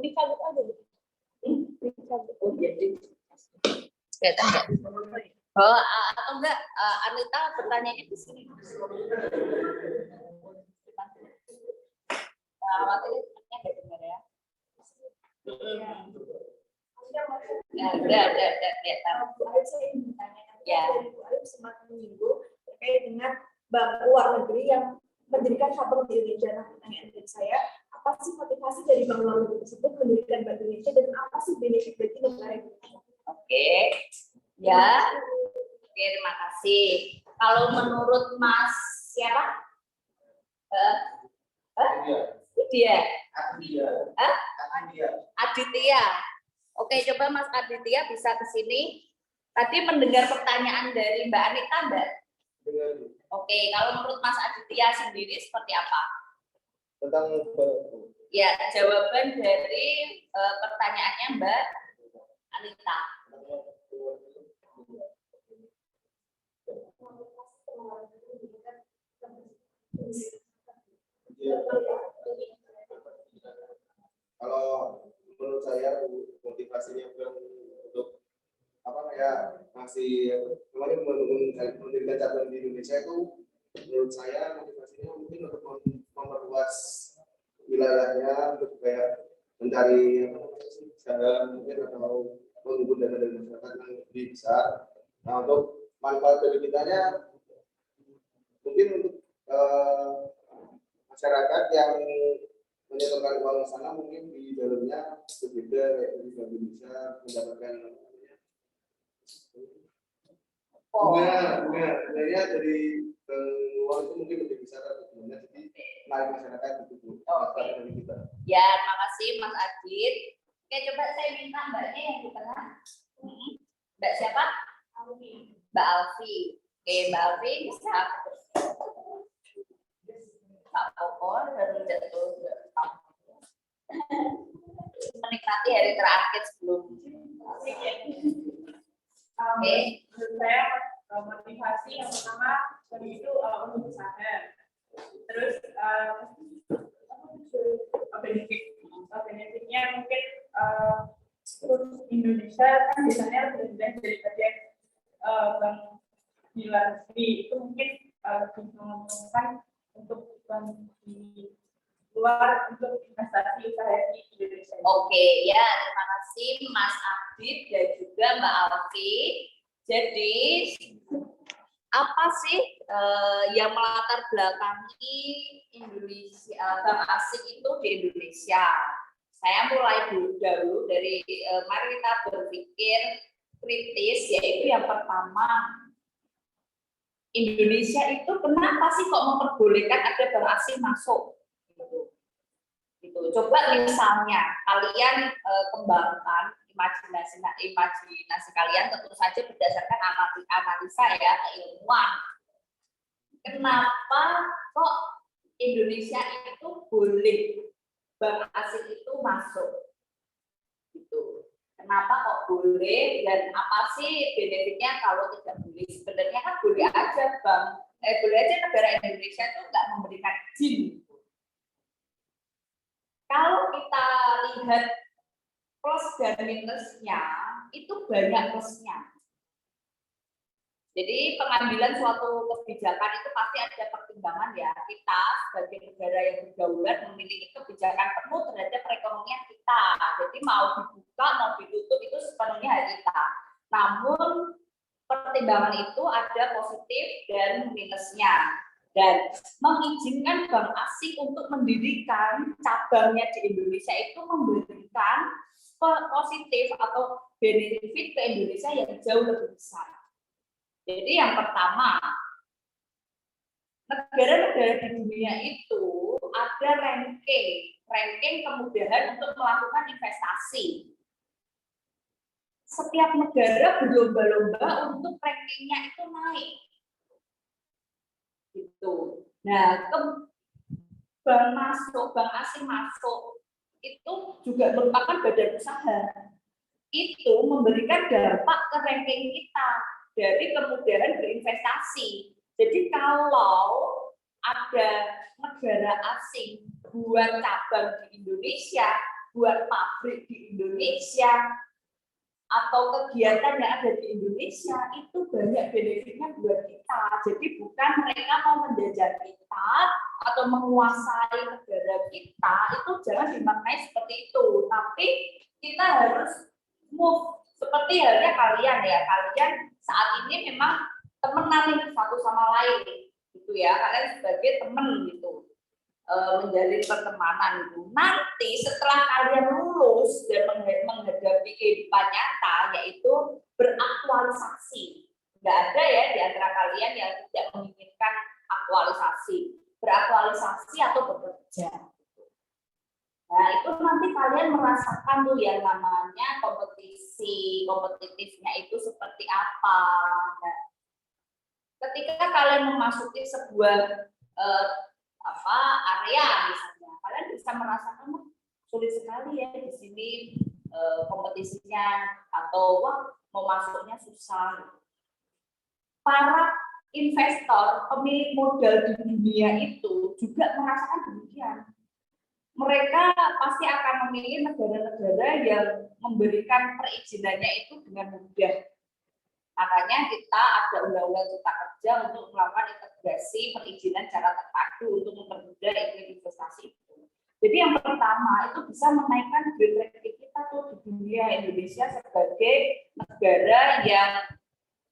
Dicabut aja. Oh, jadi. Oh, atau enggak, Anita bertanyanya di sini. Materinya enggak dengar ya. Ada. Saya ingin bertanya, ya. sempat menyinggung terkait dengan bank luar negeri yang mendirikan cabang di Indonesia. Nah, pertanyaan dari saya, apa sih motivasi dari Bank Luar Negeri tersebut mendirikan Bank Indonesia dan apa sih benefit bagi negara Indonesia? Oke, ya. Oke, terima kasih. Kalau menurut Mas siapa? Dia. Aditya. Oke, coba Mas Aditya bisa ke sini. Tadi mendengar pertanyaan dari Mbak Anita, Mbak? Oke, kalau menurut Mas Aditya sendiri seperti apa? Tentang Ya, jawaban dari pertanyaannya Mbak Anita. kalau menurut saya motivasinya bukan untuk apa kayak masih kemarin mendirikan cabang di Indonesia itu menurut saya motivasinya mungkin untuk memperluas wilayahnya untuk kayak mencari usaha mungkin atau mengumpul dana dari masyarakat yang lebih besar. Nah untuk manfaat dari kitanya mungkin untuk masyarakat yang menyetorkan uang ke sana mungkin di dalamnya berbeda kayak di Bank Indonesia mendapatkan bunganya dari uang itu mungkin lebih besar atau gimana jadi menarik masyarakat itu dari kita. Ya, terima kasih Mas Adit. Oke, coba saya minta Mbaknya yang di tengah. Mbak siapa? Mbak Alfi. Oke, Mbak Alfi bisa Pak Popor baru jatuh menikmati hari terakhir sebelum. Oke. Menurut saya motivasi yang pertama itu untuk usaha. Terus benefitnya mungkin untuk Indonesia kan biasanya lebih daripada bank di luar negeri itu mungkin lebih menguntungkan untuk bank di luar untuk investasi usaha di Indonesia. Oke, ya terima kasih Mas Adit dan juga Mbak Alfi. Jadi apa sih yang melatar belakangi Indonesia bank asing itu di Indonesia? Saya mulai dulu dari mari kita berpikir kritis, yaitu yang pertama Indonesia itu kenapa sih kok memperbolehkan ada bank asing masuk? Gitu. Coba misalnya kalian kembangkan imajinasi kalian tentu saja berdasarkan analisa ya keilmuan. Kenapa kok Indonesia itu boleh bank asing itu masuk? Gitu. Kenapa kok boleh dan apa sih benefitnya kalau tidak boleh? Sebenarnya kan boleh aja boleh aja negara Indonesia itu nggak memberikan izin. Kalau kita lihat plus dan minusnya, itu banyak plusnya. Jadi pengambilan suatu kebijakan itu pasti ada pertimbangan ya. Kita sebagai negara yang berdaulat memiliki kebijakan penuh terhadap perekonomian kita. Jadi mau dibuka, mau ditutup itu sepenuhnya hak kita. Namun pertimbangan itu ada positif dan minusnya. Dan mengizinkan bank asing untuk mendirikan cabangnya di Indonesia itu memberikan positif atau benefit ke Indonesia yang jauh lebih besar. Jadi yang pertama, negara-negara di dunia itu ada ranking kemudahan untuk melakukan investasi. Setiap negara berlomba-lomba untuk rankingnya itu naik. Gitu. Nah, bank asing masuk itu juga merupakan badan usaha. Itu memberikan dampak ke ranking kita dari kemudahan berinvestasi. Jadi kalau ada negara asing buat cabang di Indonesia, buat pabrik di Indonesia, atau kegiatan yang ada di Indonesia, itu banyak benefitnya buat kita. Jadi bukan mereka mau menjajah kita atau menguasai negara kita, itu jangan dimaknai seperti itu. Tapi kita harus move seperti halnya kalian ya. Kalian saat ini memang temenan satu sama lain. Gitu. gitu ya, kalian sebagai teman gitu, menjalin pertemanan gitu. Nanti setelah kalian lulus dan menghadapi kehidupan nyata, yaitu beraktualisasi. Nggak ada ya di antara kalian yang tidak menginginkan aktualisasi, beraktualisasi atau bekerja. Nah, itu nanti kalian merasakan tuh yang namanya kompetitifnya itu seperti apa. Nah, ketika kalian memasuki sebuah area misalnya, kalian bisa merasakan sulit sekali ya di sini kompetisinya, atau mau masuknya susah. Para investor, pemilik modal di dunia itu juga merasakan demikian. Mereka pasti akan memilih negara-negara yang memberikan perizinannya itu dengan mudah. Makanya kita ada undang-undang cipta kerja untuk melakukan integrasi perizinan secara terpadu untuk mempermudah iklim investasi itu. Jadi yang pertama itu bisa menaikkan grade rating kita tuh di dunia, Indonesia sebagai negara yang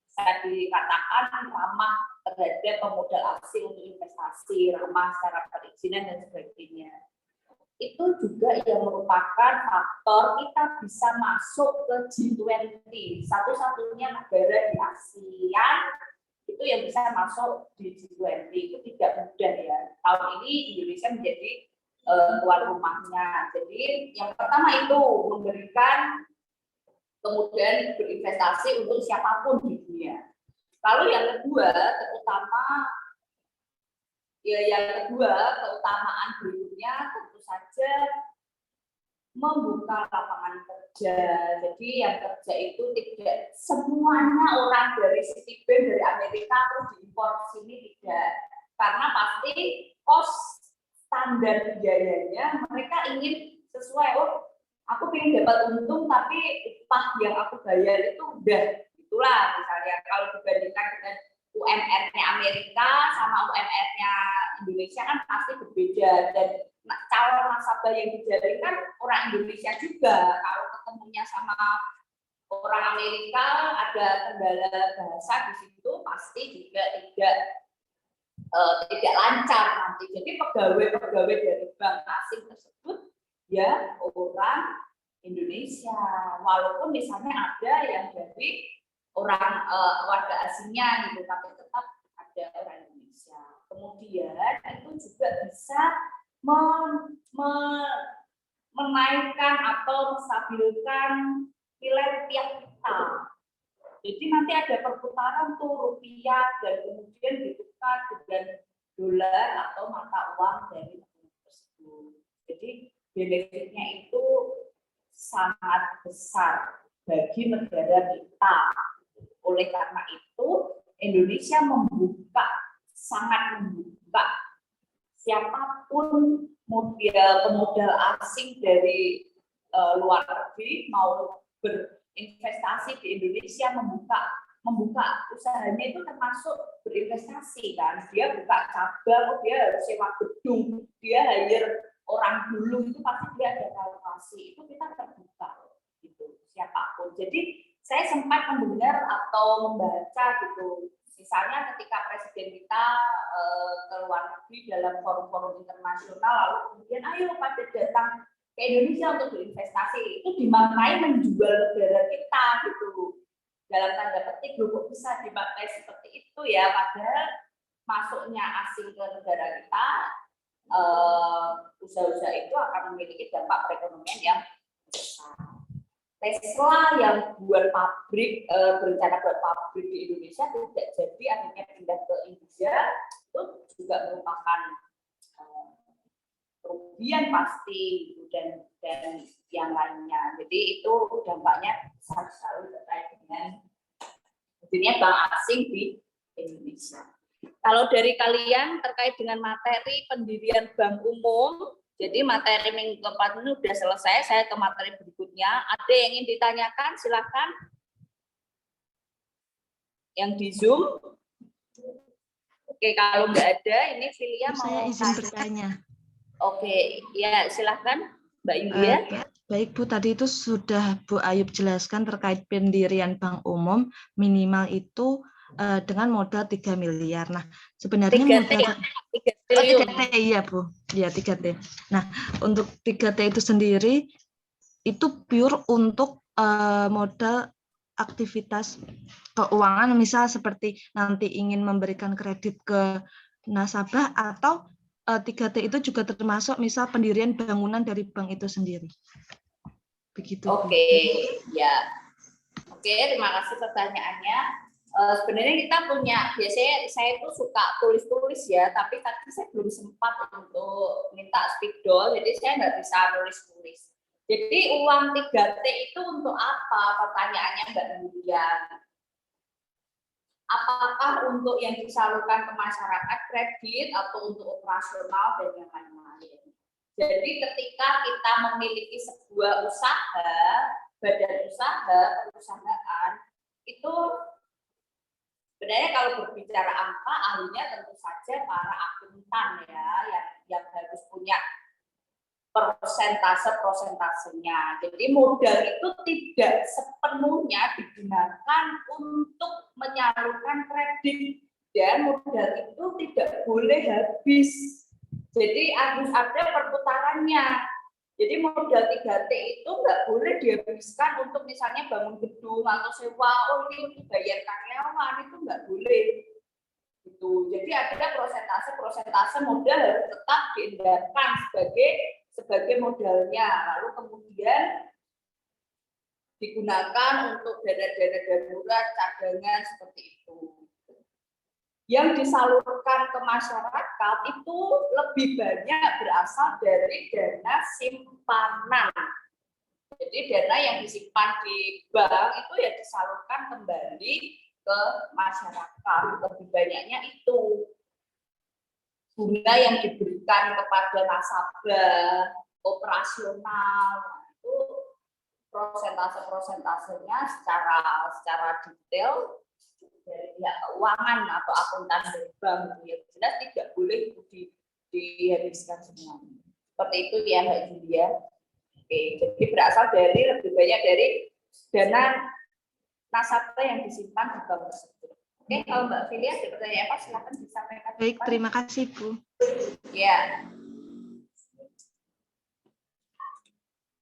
bisa dikatakan ramah terhadap pemodal asing untuk investasi, ramah secara perizinan dan sebagainya. Itu juga yang merupakan faktor kita bisa masuk ke G20, satu-satunya negara di Asia itu yang bisa masuk di G20. Itu tidak mudah ya. Tahun ini Indonesia menjadi tuan rumahnya. Jadi yang pertama itu memberikan kemudian berinvestasi untuk siapapun di dunia. Lalu yang kedua, keutamaan berikutnya tentu saja membuka lapangan kerja. Jadi yang kerja itu tidak semuanya orang dari Citibank dari Amerika terus diimpor sini, tidak. Karena pasti kos standar biayanya mereka ingin sesuai. Aku ingin dapat untung tapi upah yang aku bayar itu udah itulah, misalnya kalau dibandingkan dengan UMR-nya Amerika sama UMR-nya Indonesia kan pasti berbeda, dan calon nasabah yang dijarinkan orang Indonesia juga. Kalau ketemunya sama orang Amerika ada kendala bahasa di situ pasti juga tidak lancar nanti. Jadi pegawai dari bank asing tersebut ya orang Indonesia, walaupun misalnya ada yang dari orang warga asingnya gitu, tapi tetap ada orang Indonesia. Kemudian itu juga bisa menaikkan atau menstabilkan nilai rupiah kita. Jadi nanti ada perputaran tuh rupiah dan kemudian ditukar dengan dolar atau mata uang dari negara tersebut. Jadi benefitnya itu sangat besar bagi negara kita. Oleh karena itu, Indonesia sangat membuka siapapun pemodal asing dari luar negeri mau berinvestasi di Indonesia, membuka usahanya itu termasuk berinvestasi kan. Dia buka cabang, dia harus sewa gedung, dia hire orang dulu, itu pasti dia ada kalkulasi. Itu kita terbuka gitu, siapapun. Jadi saya sempat mendengar atau membaca gitu, misalnya ketika presiden kita ke luar negeri dalam forum-forum internasional, lalu kemudian ayo pada datang ke Indonesia untuk berinvestasi, itu dimaknai menjual negara kita gitu, dalam tanda petik. Kok bisa dimaknai seperti itu ya, padahal masuknya asing ke negara kita, usaha-usaha itu akan memiliki dampak perekonomian yang besar. Tesla yang buat pabrik, berencana buat pabrik di Indonesia tidak jadi, akhirnya pindah ke India, itu juga merupakan kerugian pasti gitu, dan yang lainnya. Jadi itu dampaknya besar sekali terkait dengan hadirnya bank asing di Indonesia. Kalau dari kalian terkait dengan materi pendirian bank umum, jadi materi minggu keempat ini sudah selesai, saya ke materi berikutnya. Ada yang ingin ditanyakan, silakan. Yang di Zoom. Oke, kalau nggak ada, ini Filia mau saya izin bertanya. Oke, ya silakan Mbak Yulia. Baik Bu, tadi itu sudah Bu Ayub jelaskan terkait pendirian bank umum, minimal itu dengan modal 3 miliar. Nah, sebenarnya 3T, modal 3 triliun. 3T iya Bu, ya 3T. Nah, untuk 3T itu sendiri itu pure untuk modal aktivitas keuangan, misal seperti nanti ingin memberikan kredit ke nasabah, atau 3T itu juga termasuk misal pendirian bangunan dari bank itu sendiri. Begitu Bu. Oke, ya. Oke, terima kasih pertanyaannya. Sebenarnya kita punya, biasanya saya itu suka tulis-tulis ya, tapi tadi saya belum sempat untuk minta spidol, jadi saya nggak bisa nulis-tulis. Jadi uang 3T itu untuk apa? Pertanyaannya Mbak Nudian. Apakah untuk yang disalurkan ke masyarakat kredit atau untuk operasional dan yang lain-lain? Jadi ketika kita memiliki sebuah usaha, badan usaha, perusahaan, itu sebenarnya kalau berbicara angka, ahlinya tentu saja para akuntan ya, yang harus punya persentase-persentasenya. Jadi modal itu tidak sepenuhnya digunakan untuk menyalurkan kredit, dan modal itu tidak boleh habis. Jadi harus ada perputarannya. Jadi modal 3T itu nggak boleh dihabiskan untuk misalnya bangun gedung atau sewa, oh ini untuk bayar karyawan, itu nggak boleh. Gitu. Jadi ada persentase modal harus tetap diendapkan sebagai modalnya, lalu kemudian digunakan untuk dana-dana darurat, cadangan seperti itu. Yang disalurkan ke masyarakat itu lebih banyak berasal dari dana simpanan. Jadi dana yang disimpan di bank itu ya disalurkan kembali ke masyarakat. Lebih banyaknya itu bunga yang diberikan kepada nasabah, operasional, itu prosentase-prosentasenya secara detail dari pihak keuangan atau akuntan dari bank, ya jelas tidak boleh dihabiskan semuanya. Seperti itu ya Mbak Julia. Oke, jadi berasal dari lebih banyak dari dana nasabah yang disimpan di bank tersebut. Oke, kalau Mbak Filia ada pertanyaan apa, silakan disampaikan. Baik, terima kasih Bu. Ya.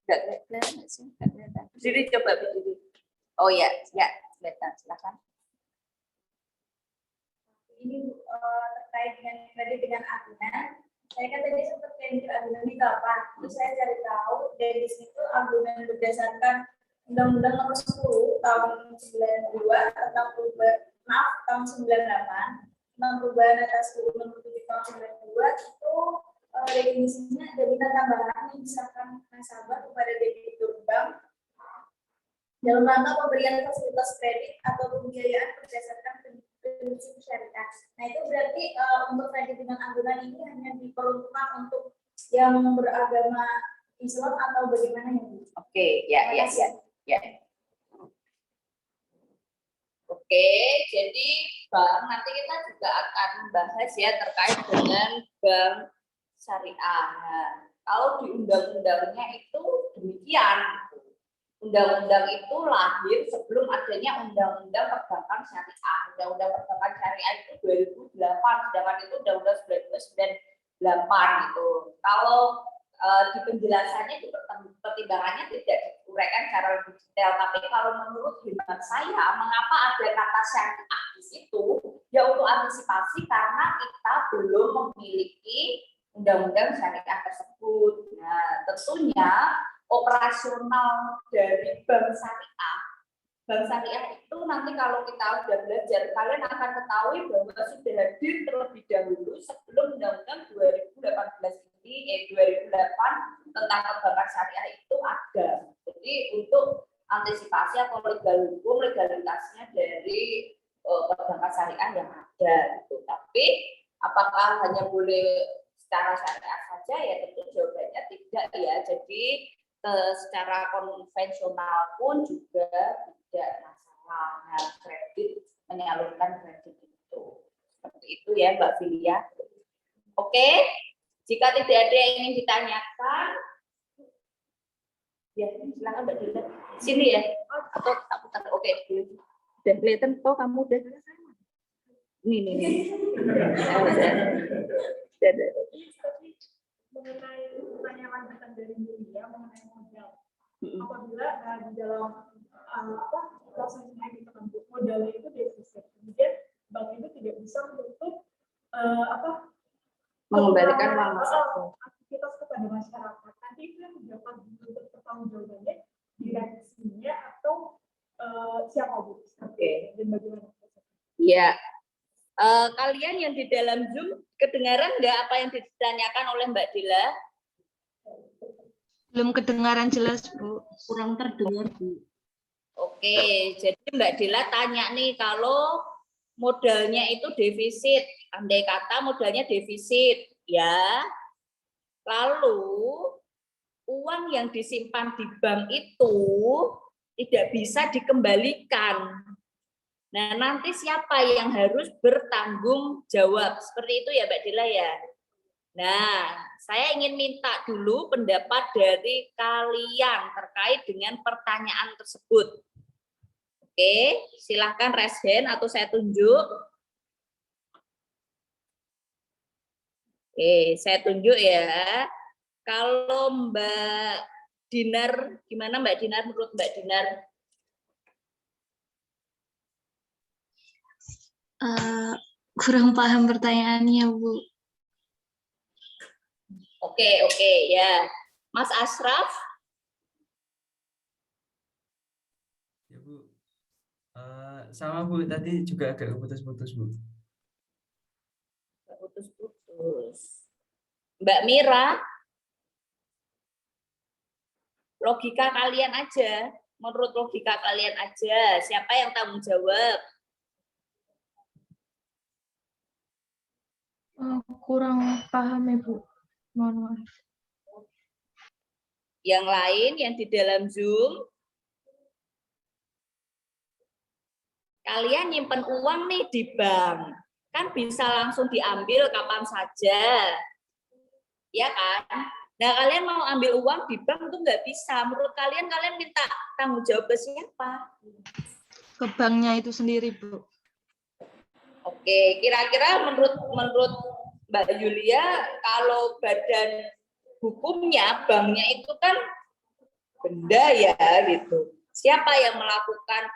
Nggak kelihatan sih, nggak kelihatan. Berdiri, coba berdiri. Oh ya, kelihatan, silakan. Ini terkait dengan kredit dengan agunan. Saya kan tadi sempat kredit agunan itu apa? Terus saya cari tahu dari situ agunan berdasarkan Undang-Undang Nomor 10 Tahun 92 tentang tahun 98 tentang perubahan atas Undang-Undang Nomor 7 Tahun 92 itu definisinya jaminan tambahan yang diserahkan nasabah kepada debitur bank dalam rangka pemberian fasilitas kredit atau pembiayaan berdasarkan prinsip syariah. Nah itu berarti untuk kredit dengan agunan ini hanya diperuntukkan untuk yang beragama Islam atau bagaimana ya? Oke, ya. Oke, jadi bank nanti kita juga akan bahas ya terkait dengan bank syariah. Nah, kalau di undang-undangnya itu demikian. Undang-undang itu lahir sebelum adanya Undang-Undang Perbankan Syariah. Undang-Undang Perbankan Syariah itu 2008, sedangkan itu Undang-Undang 1998 gitu. Kalau di penjelasannya, di pertimbangannya tidak diuraikan secara lebih detail, tapi kalau menurut hemat saya, mengapa ada kata syariah di situ? Ya untuk antisipasi karena kita belum memiliki undang-undang syariah tersebut. Nah, tentunya operasional dari bank syariah itu nanti kalau kita sudah belajar, kalian akan ketahui bahwa sudah hadir terlebih dahulu sebelum Undang-Undang 2008 tentang perbankan syariah itu ada. Jadi untuk antisipasi atau legalitasnya dari perbankan syariah yang ada gitu. Tapi apakah hanya boleh secara syariah saja? Ya tentu jawabannya tidak ya. Jadi secara konvensional pun juga tidak masalah. Nah, kredit, menyalurkan kredit itu seperti itu ya Mbak Filia. Oke, jika tidak ada yang ingin ditanyakan, ya silakan Mbak Filia. Sini ya, atau tak putar. Oke, udah kelihatan kok kamu udah. Ini. Mengenai pertanyaan lanjutan dari Yulia mengenai modal. Apabila di dalam proses yang tersebut modalnya itu defisit, kemudian bank itu tidak bisa menutup Mengembalikan uang nasabah. aktivitas kepada masyarakat. Nanti itu yang dapat untuk pertanggungjawabannya direksinya atau siapa Bu? Oke. Dan bagaimana? Ya. Kalian yang di dalam Zoom kedengaran nggak apa yang ditanyakan oleh Mbak Dila? Belum kedengaran jelas, Bu. Kurang terdengar, Bu. Oke, jadi Mbak Dila tanya nih, kalau modalnya itu defisit, andai kata modalnya defisit, ya, lalu uang yang disimpan di bank itu tidak bisa dikembalikan. Nah, nanti siapa yang harus bertanggung jawab? Seperti itu ya, Mbak Dila ya. Nah, saya ingin minta dulu pendapat dari kalian terkait dengan pertanyaan tersebut. Oke, silahkan raise hand atau saya tunjuk. Oke, saya tunjuk ya. Kalau Mbak Dinar, gimana Mbak Dinar, menurut Mbak Dinar? Kurang paham pertanyaannya, Bu. Oke, ya. Mas Asraf? Ya Bu, sama Bu, tadi juga agak putus-putus Bu. Putus-putus. Mbak Mira? Logika kalian aja. Menurut logika kalian aja. Siapa yang tanggung jawab? Kurang paham ya Bu. Mohon maaf. Yang lain yang di dalam Zoom, kalian nyimpen uang nih di bank, kan bisa langsung diambil kapan saja, ya kan? Nah, kalian mau ambil uang di bank itu nggak bisa. Menurut kalian minta tanggung jawab ke siapa? Ke banknya itu sendiri, Bu. Oke, kira-kira menurut Mbak Yulia, kalau badan hukumnya banknya itu kan benda ya gitu. Siapa yang melakukan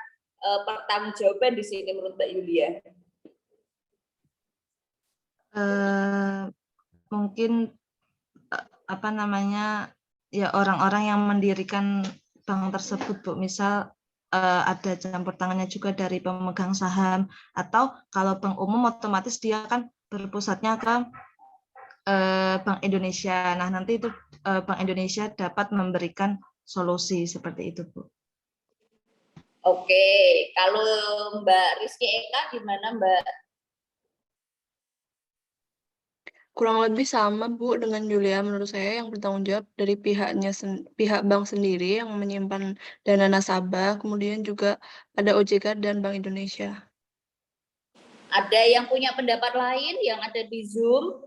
pertanggungjawaban di sini menurut Mbak Yulia? Mungkin ya orang-orang yang mendirikan bank tersebut, Bu. Misal ada campur tangannya juga dari pemegang saham, atau kalau bank umum otomatis dia kan berpusatnya ke Bank Indonesia. Nah, nanti itu Bank Indonesia dapat memberikan solusi seperti itu, Bu. Oke, kalau Mbak Rizky Eka gimana Mbak? Kurang lebih sama Bu dengan Julia. Menurut saya yang bertanggung jawab dari pihak bank sendiri yang menyimpan dana nasabah, kemudian juga ada OJK dan Bank Indonesia. Ada yang punya pendapat lain yang ada di Zoom?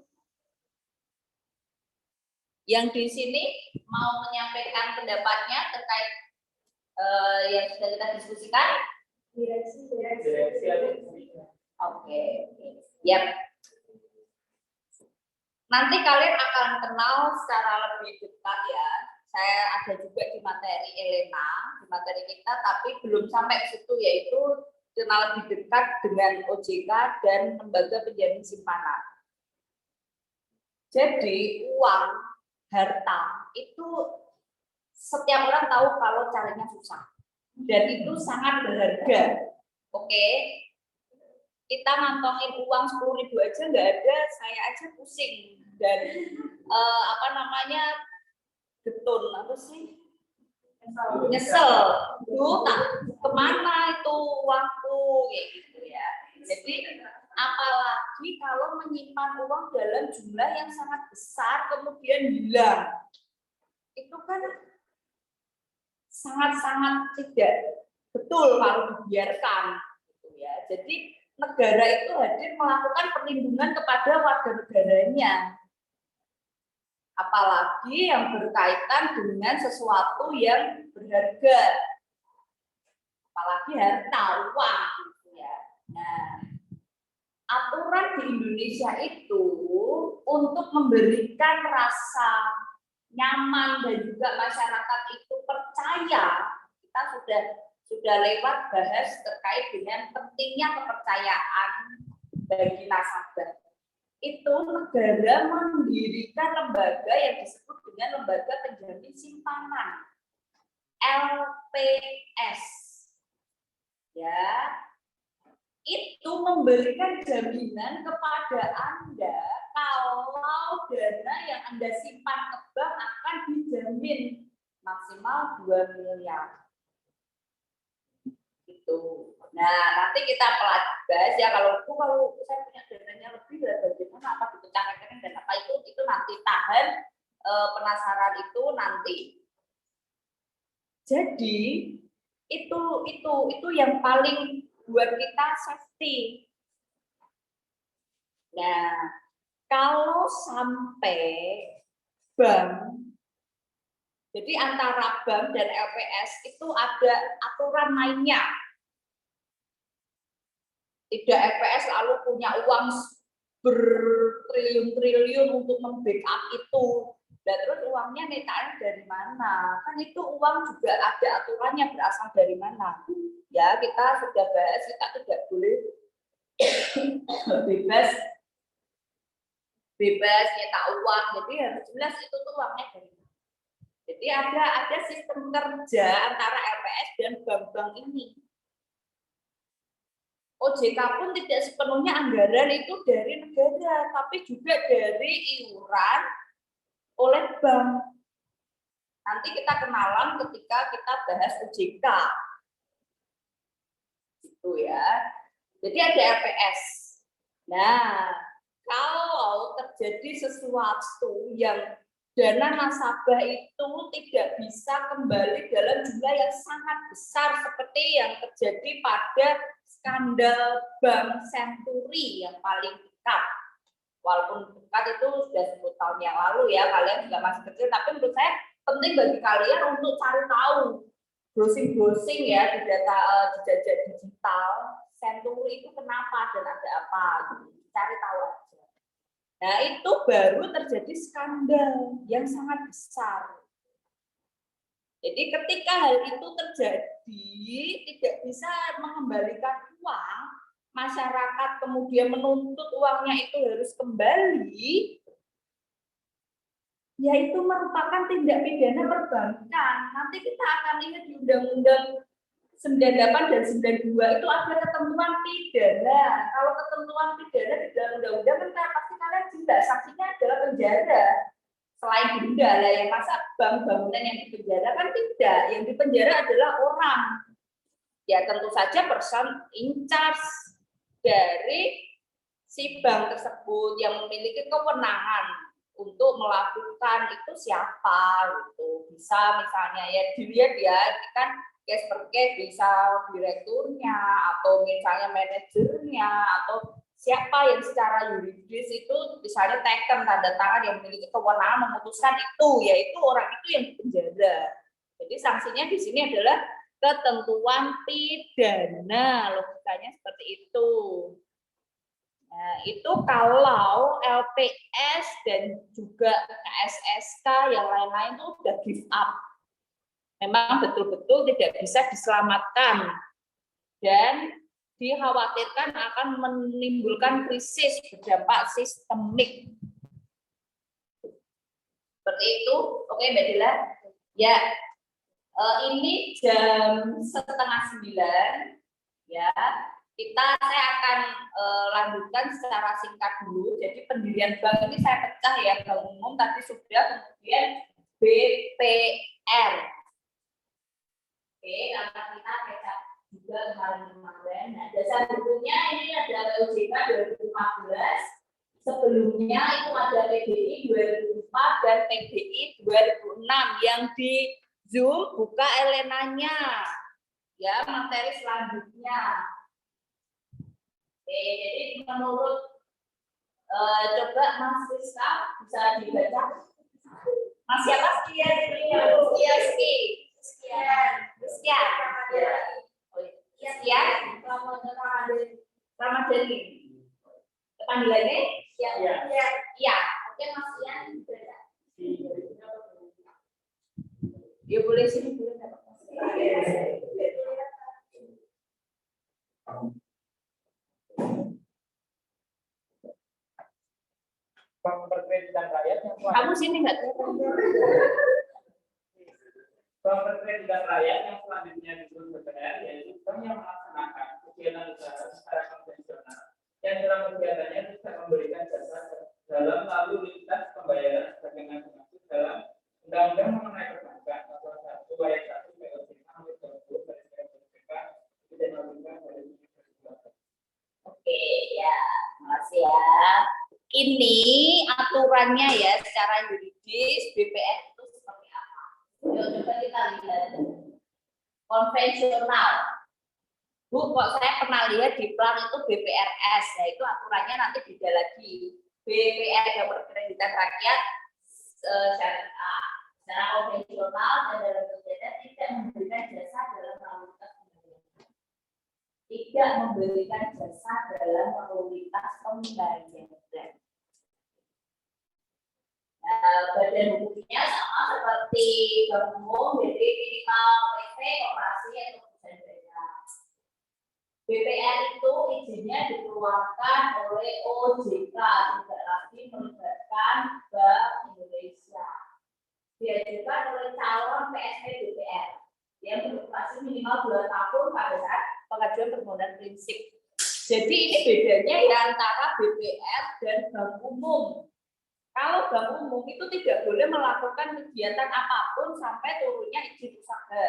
Yang di sini mau menyampaikan pendapatnya terkait yang sudah kita diskusikan? Direksi. Oke. Yap. Nanti kalian akan kenal secara lebih dekat ya. Saya ada juga di materi Elena, di materi kita, tapi belum sampai ke situ, yaitu kenal lebih dekat dengan OJK dan lembaga penjamin simpanan. Jadi uang, harta itu setiap orang tahu kalau caranya susah dan itu sangat berharga. Oke, kita ngantongin uang 10.000 aja nggak ada, saya aja pusing dan getun apa sih? Nyesel. Duh, kemana itu uangku kayak gitu ya. Jadi apalagi kalau menyimpan uang dalam jumlah yang sangat besar kemudian hilang, itu kan sangat-sangat tidak betul kalau dibiarkan gitu ya. Jadi negara itu hadir melakukan perlindungan kepada warga negaranya, apalagi yang berkaitan dengan sesuatu yang berharga, apalagi harta, uang gitu ya. Nah, cara di Indonesia itu untuk memberikan rasa nyaman dan juga masyarakat itu percaya, kita sudah lewat bahas terkait dengan pentingnya kepercayaan bagi nasabah. Itu negara mendirikan lembaga yang disebut dengan lembaga penjamin simpanan, LPS. Ya, itu memberikan jaminan kepada Anda kalau dana yang Anda simpan ke bank akan dijamin maksimal 2 miliar. Gitu. Nah, nanti kita bahas ya kalau saya punya dananya lebih dari bagaimana apa dipecahkan dan apa itu nanti tahan penasaran itu nanti. Jadi itu yang paling buat kita safety. Nah, kalau sampai bank, jadi antara bank dan LPS itu ada aturan mainnya. Tidak LPS lalu punya uang bertriliun-triliun untuk membackup itu. Dan terus uangnya netaknya dari mana? Kan itu uang juga ada aturannya berasal dari mana. Ya, kita sudah bahas, kita tidak boleh bebas nyetak uang. Jadi harus jelas itu tuh uangnya dari mana. Jadi ada sistem kerja antara LPS dan bank-bank ini. OJK pun tidak sepenuhnya anggaran itu dari negara, tapi juga dari iuran oleh bank. Nanti kita kenalan ketika kita bahas OJK. Itu ya. Jadi ada LPS. Nah, kalau terjadi sesuatu yang dana nasabah itu tidak bisa kembali dalam jumlah yang sangat besar seperti yang terjadi pada skandal Bank Senturi yang paling dekat. Walaupun dekat itu sudah 10 tahun yang lalu ya, kalian juga masih kecil, tapi menurut saya penting bagi kalian untuk cari tahu, browsing ya di data jejak digital Senturi itu kenapa dan ada apa, cari tahu aja. Nah, itu baru terjadi skandal yang sangat besar. Jadi ketika hal itu terjadi, tidak bisa mengembalikan uang, masyarakat kemudian menuntut uangnya itu harus kembali, yaitu merupakan tindak pidana perbankan. Nanti kita akan lihat di Undang-Undang 98 dan 92 itu ada ketentuan pidana. Kalau ketentuan pidana di dalam undang-undang kan pasti kalian jelas sanksinya adalah penjara. Selain denda lah yang masa bank bangunan yang dipenjara kan tidak. Yang dipenjara adalah orang. Ya tentu saja person in charge dari si bank tersebut yang memiliki kewenangan untuk melakukan itu siapa gitu. Bisa misalnya ya dilihat ya kan case per case, bisa direkturnya atau misalnya manajernya atau siapa yang secara yuridis itu misalnya teken tanda tangan yang memiliki kewenangan memutuskan itu, yaitu orang itu yang dipenjara. Jadi sanksinya di sini adalah ketentuan pidana, logikanya seperti itu. Nah, itu kalau LPS dan juga KSSK yang lain-lain itu udah give up. Memang betul-betul tidak bisa diselamatkan dan dikhawatirkan akan menimbulkan krisis berdampak sistemik. Seperti itu, oke Mbak Dila? Ya, ini jam 8:30 ya. Saya akan lanjutkan secara singkat dulu. Jadi pendirian bank ini saya pecah ya, bank umum tadi sudah, kemudian BPR. Oke, karena kita kecap juga kemarin. Nah, dasar bukunya ini ada OJK 2014. Sebelumnya itu ada PBI 2004 dan PBI 2006. Yang di Zoom buka Elenanya. Ya, materi selanjutnya. Oke, jadi menurut coba Mas Rizka bisa dibaca. Mas siapa sih ya? Sekian. Ramadhani. Kepada Panggilannya siapa? Iya. Iya. Oke, Mas Ian. Ya boleh sini, boleh nggak apa-apa. Bank Perkreditan Rakyat yang Kamu sini nggak kelihatan? Bank Perkreditan Rakyat yang selanjutnya disebut BPR yaitu bank yang melaksanakan kegiatan usaha secara konvensional yang dalam kegiatannya bisa memberikan jasa dalam lalu lintas pembayaran sebagaimana dimaksud dalam Undang-Undang mengenai perbankan pasal 1 ayat 1 POJK nomor 20 garis miring POJK tidak melakukan dari 2012. Oke, ya, makasih ya. Ini aturannya ya secara yuridis BPR itu seperti apa? Yuk, coba kita lihat. Konvensional. Bu, kok saya pernah lihat di plan itu BPRS, ya itu aturannya nanti beda lagi. BPR yang Perkreditan Rakyat secara konvensional dan dalam kegiatan tidak memberikan jasa dalam lalu lintas pembayaran. Tidak memberikan jasa dalam lalu lintas pembayaran. Badan hukumnya sama seperti bank umum, jadi minimal PT, koperasi atau perusahaan daerah. BPR itu izinnya dikeluarkan oleh OJK, tidak lagi melibatkan Bank Indonesia. Diajukan oleh calon PSP BPR yang beroperasi minimal 2 tahun pada saat pengajuan permohonan prinsip. Jadi ini bedanya ya antara BPR dan bank umum. Kalau bank umum itu tidak boleh melakukan kegiatan apapun sampai turunnya izin usaha.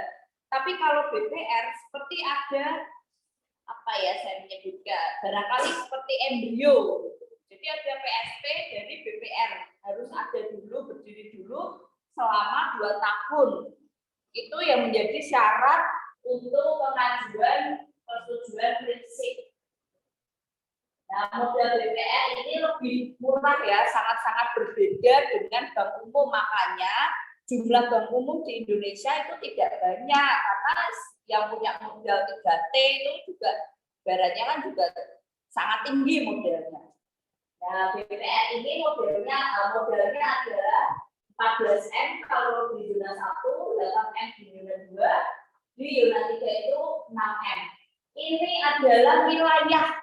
Tapi kalau BPR seperti ada apa ya saya menyebutkan barangkali seperti embrio. Jadi ada PSP dari BPR harus ada dulu berdiri dulu selama 2 tahun. Itu yang menjadi syarat untuk pengajuan persetujuan prinsip. Nah, modal BPR ini lebih murah ya, sangat-sangat berbeda dengan bank umum. Makanya jumlah bank umum di Indonesia itu tidak banyak karena yang punya modal 3T itu juga barangnya kan juga sangat tinggi modelnya. Nah, BPR ini modalnya adalah 14M kalau di zona 1, 8M di zona 2, di zona 3 itu 6M. Ini adalah wilayah.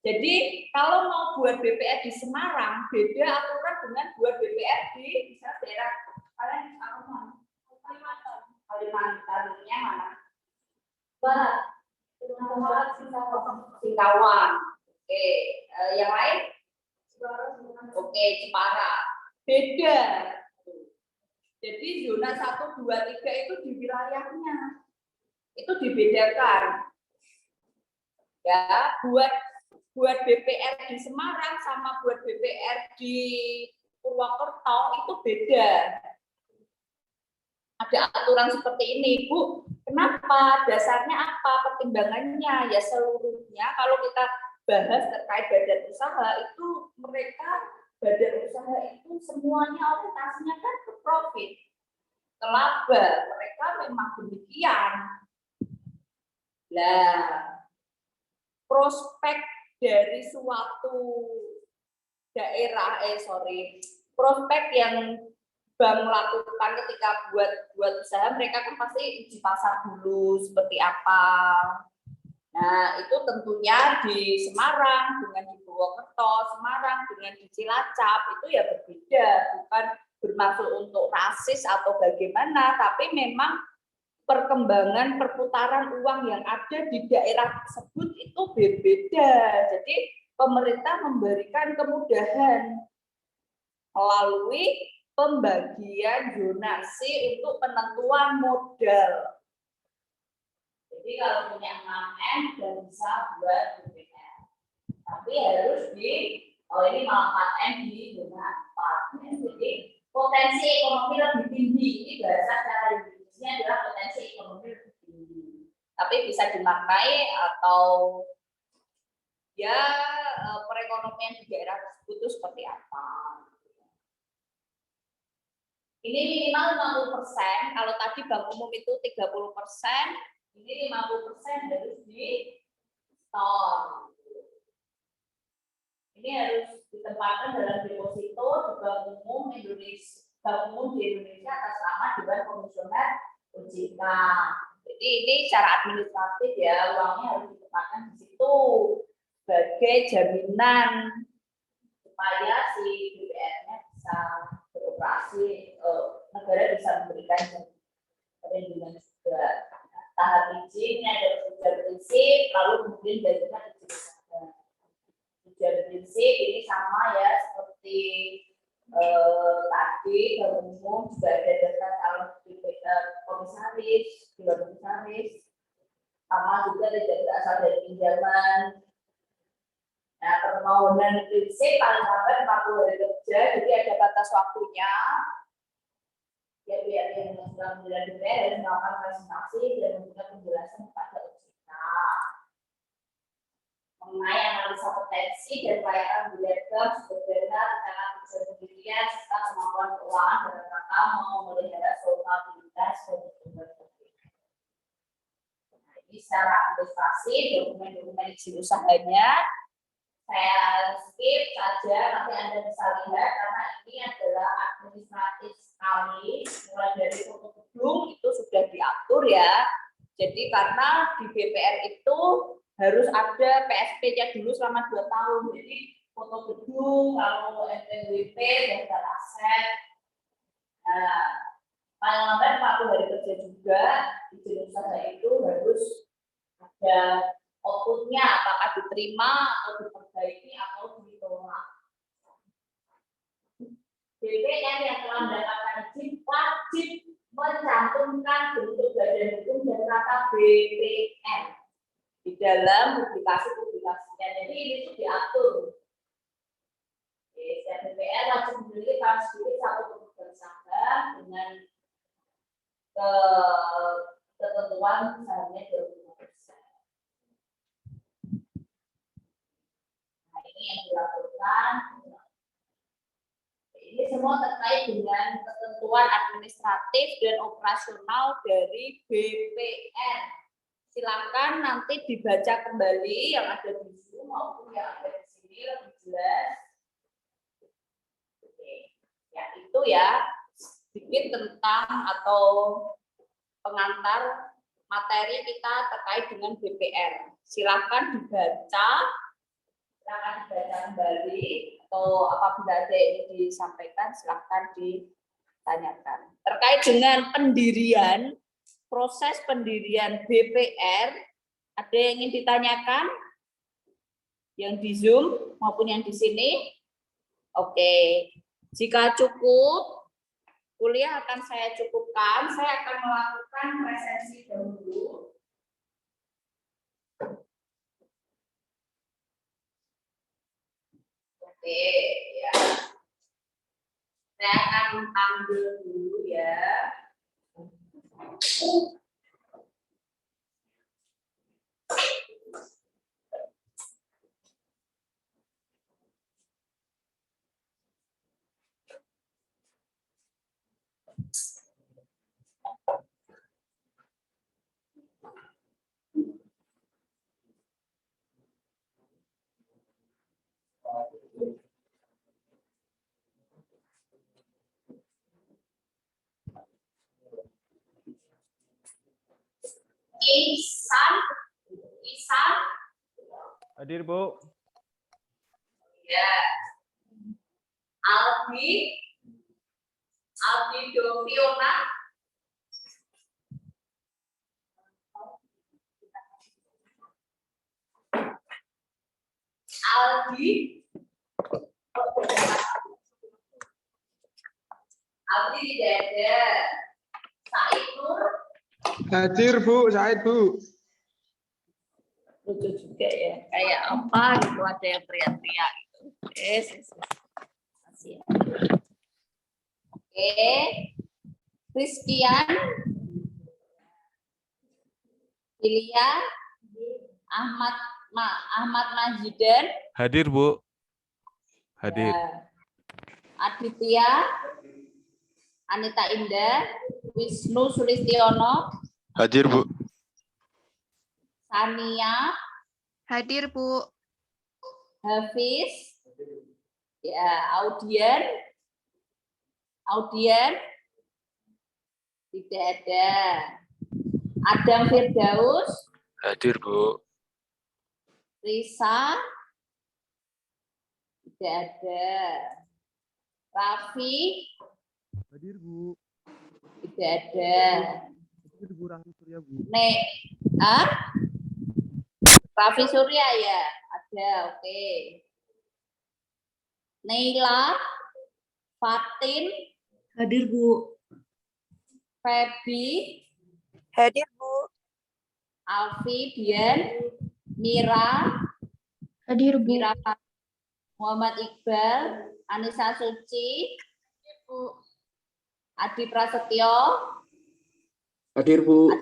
Jadi kalau mau buat BPR di Semarang beda aturan dengan buat BPR di misalnya daerah kalian mana? Kalimantannya mana? Barat. Singkawang. Oke, yang lain? Oke, Jepara. Beda. Jadi zona 1, 2, 3 itu di wilayahnya. Itu dibedakan. Ya, buat BPR di Semarang sama buat BPR di Purwokerto itu beda. Ada aturan seperti ini, Bu. Kenapa? Dasarnya apa? Pertimbangannya ya seluruhnya kalau kita bahas terkait badan usaha itu mereka badan usaha itu semuanya orientasinya kan ke profit, ke laba. Mereka memang demikian. Nah, prospek dari suatu daerah, prospek yang bank lakukan ketika buat usaha, mereka kan pasti uji pasar dulu seperti apa. Nah, itu tentunya di Semarang dengan di Purwokerto, Semarang dengan di Cilacap itu ya berbeda, bukan bermaksud untuk rasis atau bagaimana, tapi memang perkembangan perputaran uang yang ada di daerah tersebut itu berbeda. Jadi pemerintah memberikan kemudahan melalui pembagian zonasi untuk penentuan modal. Jadi kalau punya 6M dan bisa buat BPR. Tapi harus ini malah 4M di zona 4. Jadi potensi ekonomi lebih tinggi. Ini bahasa secara Indonesia adalah potensi ekonomi lebih tinggi. Tapi bisa dimaknai atau ya perekonomian di daerah tersebut itu seperti apa. Ini minimal 50%, kalau tadi bank umum itu 30%, ini 50% harus di store. ini harus ditempatkan dalam deposito di Bank Umum Indonesia, Bank Umum di Indonesia atas nama Dewan Komisioner OJK. Jadi ini secara administratif ya, uangnya harus ditempatkan di situ sebagai jaminan supaya si BPR-nya bisa beroperasi, negara bisa memberikan perlindungan juga. Tahap izinnya ada ujian prinsip, lalu kemudian jadinya ujian prinsip ini sama ya seperti tadi Bank Umum juga ada daftar calon komisaris, dewan komisaris, sama juga tidak berasal dari pinjaman. Nah, permohonan prinsip paling lambat 40 hari kerja, jadi ada batas waktunya. Ya, biar yang sudah menjalankan DPR harus melakukan presentasi dan memberikan penjelasan kepada OJK mengenai analisa potensi dan kelayakan biaya sumber dana, rencana kerja pendirian, serta kemampuan keuangan dalam rangka memelihara solvabilitas dan integritas. Nah, ini secara administrasi dokumen-dokumen izin usahanya saya skip saja, nanti Anda bisa lihat karena ini adalah administratif sekali, mulai dari foto gedung itu sudah diatur ya. Jadi karena di BPR itu harus ada PSP-nya dulu selama 2 tahun. Jadi foto gedung, kalau NPWP, daftar aset. Nah, paling lambat 40 hari kerja juga, izin usaha itu harus ada outputnya, apakah diterima atau diperbaiki atau ditolak. BPR yang telah mendapatkan izin wajib mencantumkan bentuk badan hukum dan kata BPR di dalam publikasi-publikasinya. Jadi ini itu diatur. Setiap BPR wajib memiliki transkrip satu pemegang saham dengan ketentuan misalnya 25%. Nah, ini yang dilakukan. Ini semua terkait dengan ketentuan administratif dan operasional dari BPR. Silakan nanti dibaca kembali yang ada di Zoom maupun yang ada di sini lebih jelas. Oke. Ya itu ya sedikit tentang atau pengantar materi kita terkait dengan BPR. Silakan dibaca kembali atau apabila ada yang disampaikan silakan ditanyakan. Terkait dengan pendirian, proses pendirian BPR, ada yang ingin ditanyakan? Yang di Zoom maupun yang di sini? Oke, jika cukup, kuliah akan saya cukupkan. Saya akan melakukan presensi dahulu. Oke, ya. Saya akan ambil dulu ya. Isan. Hadir, Bu. Ya. Aldi Doviona. Aldi tidak ada. Said Nur. Hadir, Bu. Said, Bu. Lucu juga ya. Kayak apa gitu, ada yang teriak-teriak gitu. Masih ya. Oke. Rizkian. Ilya. Ahmad Majidan. Hadir, Bu. Hadir. Ya. Aditya. Anita Indah. Wisnu Sulistiono. Hadir, Bu. Sania. Hadir, Bu. Hafiz. Ya, audien. Audien. Tidak ada. Adam Firdaus. Hadir, Bu. Risa. Tidak ada. Raffi. Hadir, Bu. Tidak ada. Hadir, Bu. Raffi Surya, Bu. Raffi Surya ya, ada, oke. Neila, Fatin, Hadir, Bu. Febi, Hadir, Bu. Alfi, Dian, Mira, Hadir, Bu. Mira, Muhammad Iqbal, Anissa Suci, Adi Prasetyo, Hadir, Bu.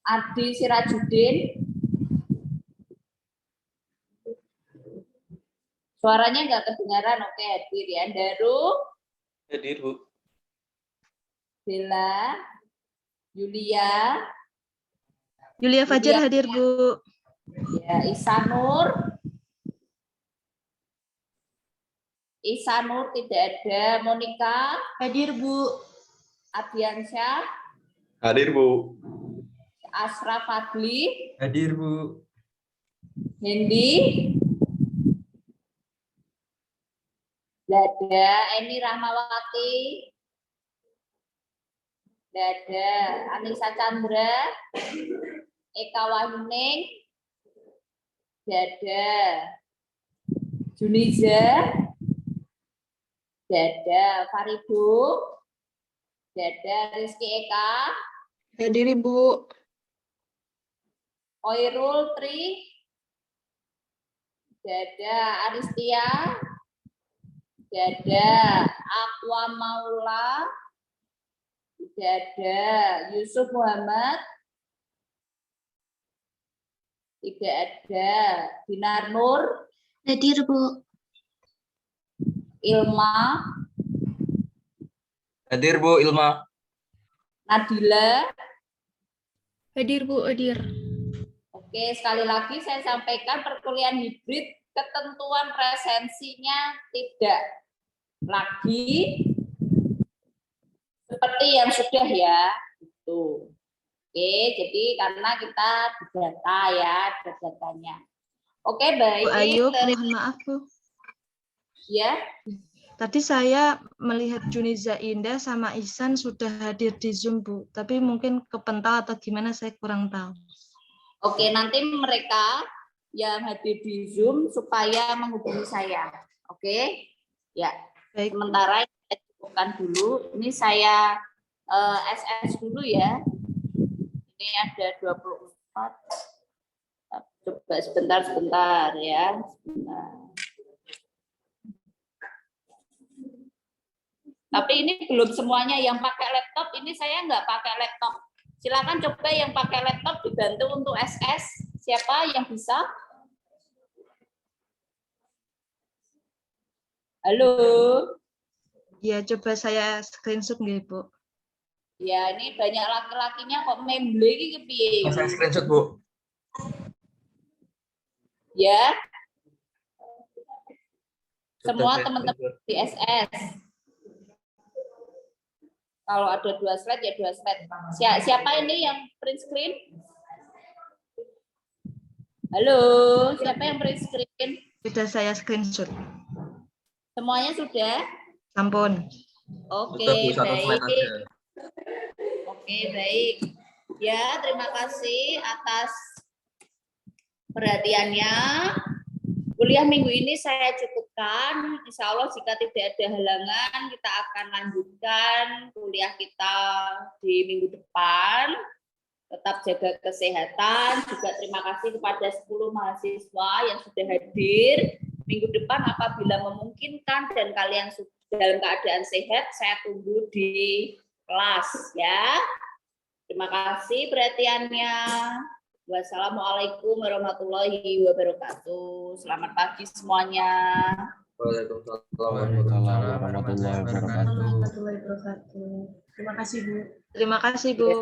Adi Sirajudin. Suaranya nggak kedengaran, oke, hadir ya. Daru, Hadir, Bu. Bella, Yulia, Yulia Fajar hadir, Bu. ya, Isanur tidak ada. Monica, Hadir, Bu. Adiansyah, Hadir, Bu. Ashraf Fadli, Hadir, Bu. Hendy, Dada, Eni Rahmawati, Dada, Anissa Chandra, Eka Wahyuning, Dada, Juniza, Dada, Faridu, Dada, Rizky Eka, Hadir, Ibu. Oirul Tri, Dada, Aristia, Dada, Aqua Maula, Dada, Yusuf Muhammad, tidak ada. Dinar Nur, Hadir, Bu. Ilma, Hadir, Bu. Ilma. Nadila. Hadir, Bu. Hadir. Oke, sekali lagi saya sampaikan perkuliahan hibrid ketentuan presensinya tidak lagi seperti yang sudah ya. Gitu. Oke, jadi karena kita didata ya, ada datanya. Oke, baik. Bu Ayu, mohon maaf, Bu. Ya. Tadi saya melihat Juniza Indah sama Ihsan sudah hadir di Zoom, Bu. Tapi mungkin kepental atau gimana saya kurang tahu. Oke, nanti mereka yang hadir di Zoom supaya menghubungi saya. Oke? Ya. Baik. Sementara saya cukupkan dulu. Ini saya SS dulu ya. Ini ada 24. Coba sebentar ya. Sebentar. Tapi ini belum semuanya yang pakai laptop. Ini saya nggak pakai laptop. Silakan coba yang pakai laptop dibantu untuk SS. Siapa yang bisa? Halo. Ya, coba saya screenshot nggih, Bu. Ya, ini banyak laki-lakinya kok memble iki kepiye? Saya screenshot, Bu. Ya. Semua teman-teman di SS. Kalau ada 2 slide ya 2 slide. Siapa ini yang print screen? Halo, siapa yang print screen? Sudah saya screenshot. Semuanya sudah? Ampun. Oke, Sudah, Bu, 1 slide baik. aja. Oke, baik. Ya, terima kasih atas perhatiannya. Kuliah minggu ini saya cukupkan. Insya Allah jika tidak ada halangan, kita akan lanjutkan kuliah kita di minggu depan. Tetap jaga kesehatan. Juga terima kasih kepada 10 mahasiswa yang sudah hadir. Minggu depan apabila memungkinkan dan kalian sudah dalam keadaan sehat, saya tunggu di kelas ya. Terima kasih perhatiannya. Wassalamualaikum warahmatullahi wabarakatuh. Selamat pagi semuanya. Waalaikumsalam warahmatullahi wabarakatuh. Terima kasih, Bu. Terima kasih, Bu.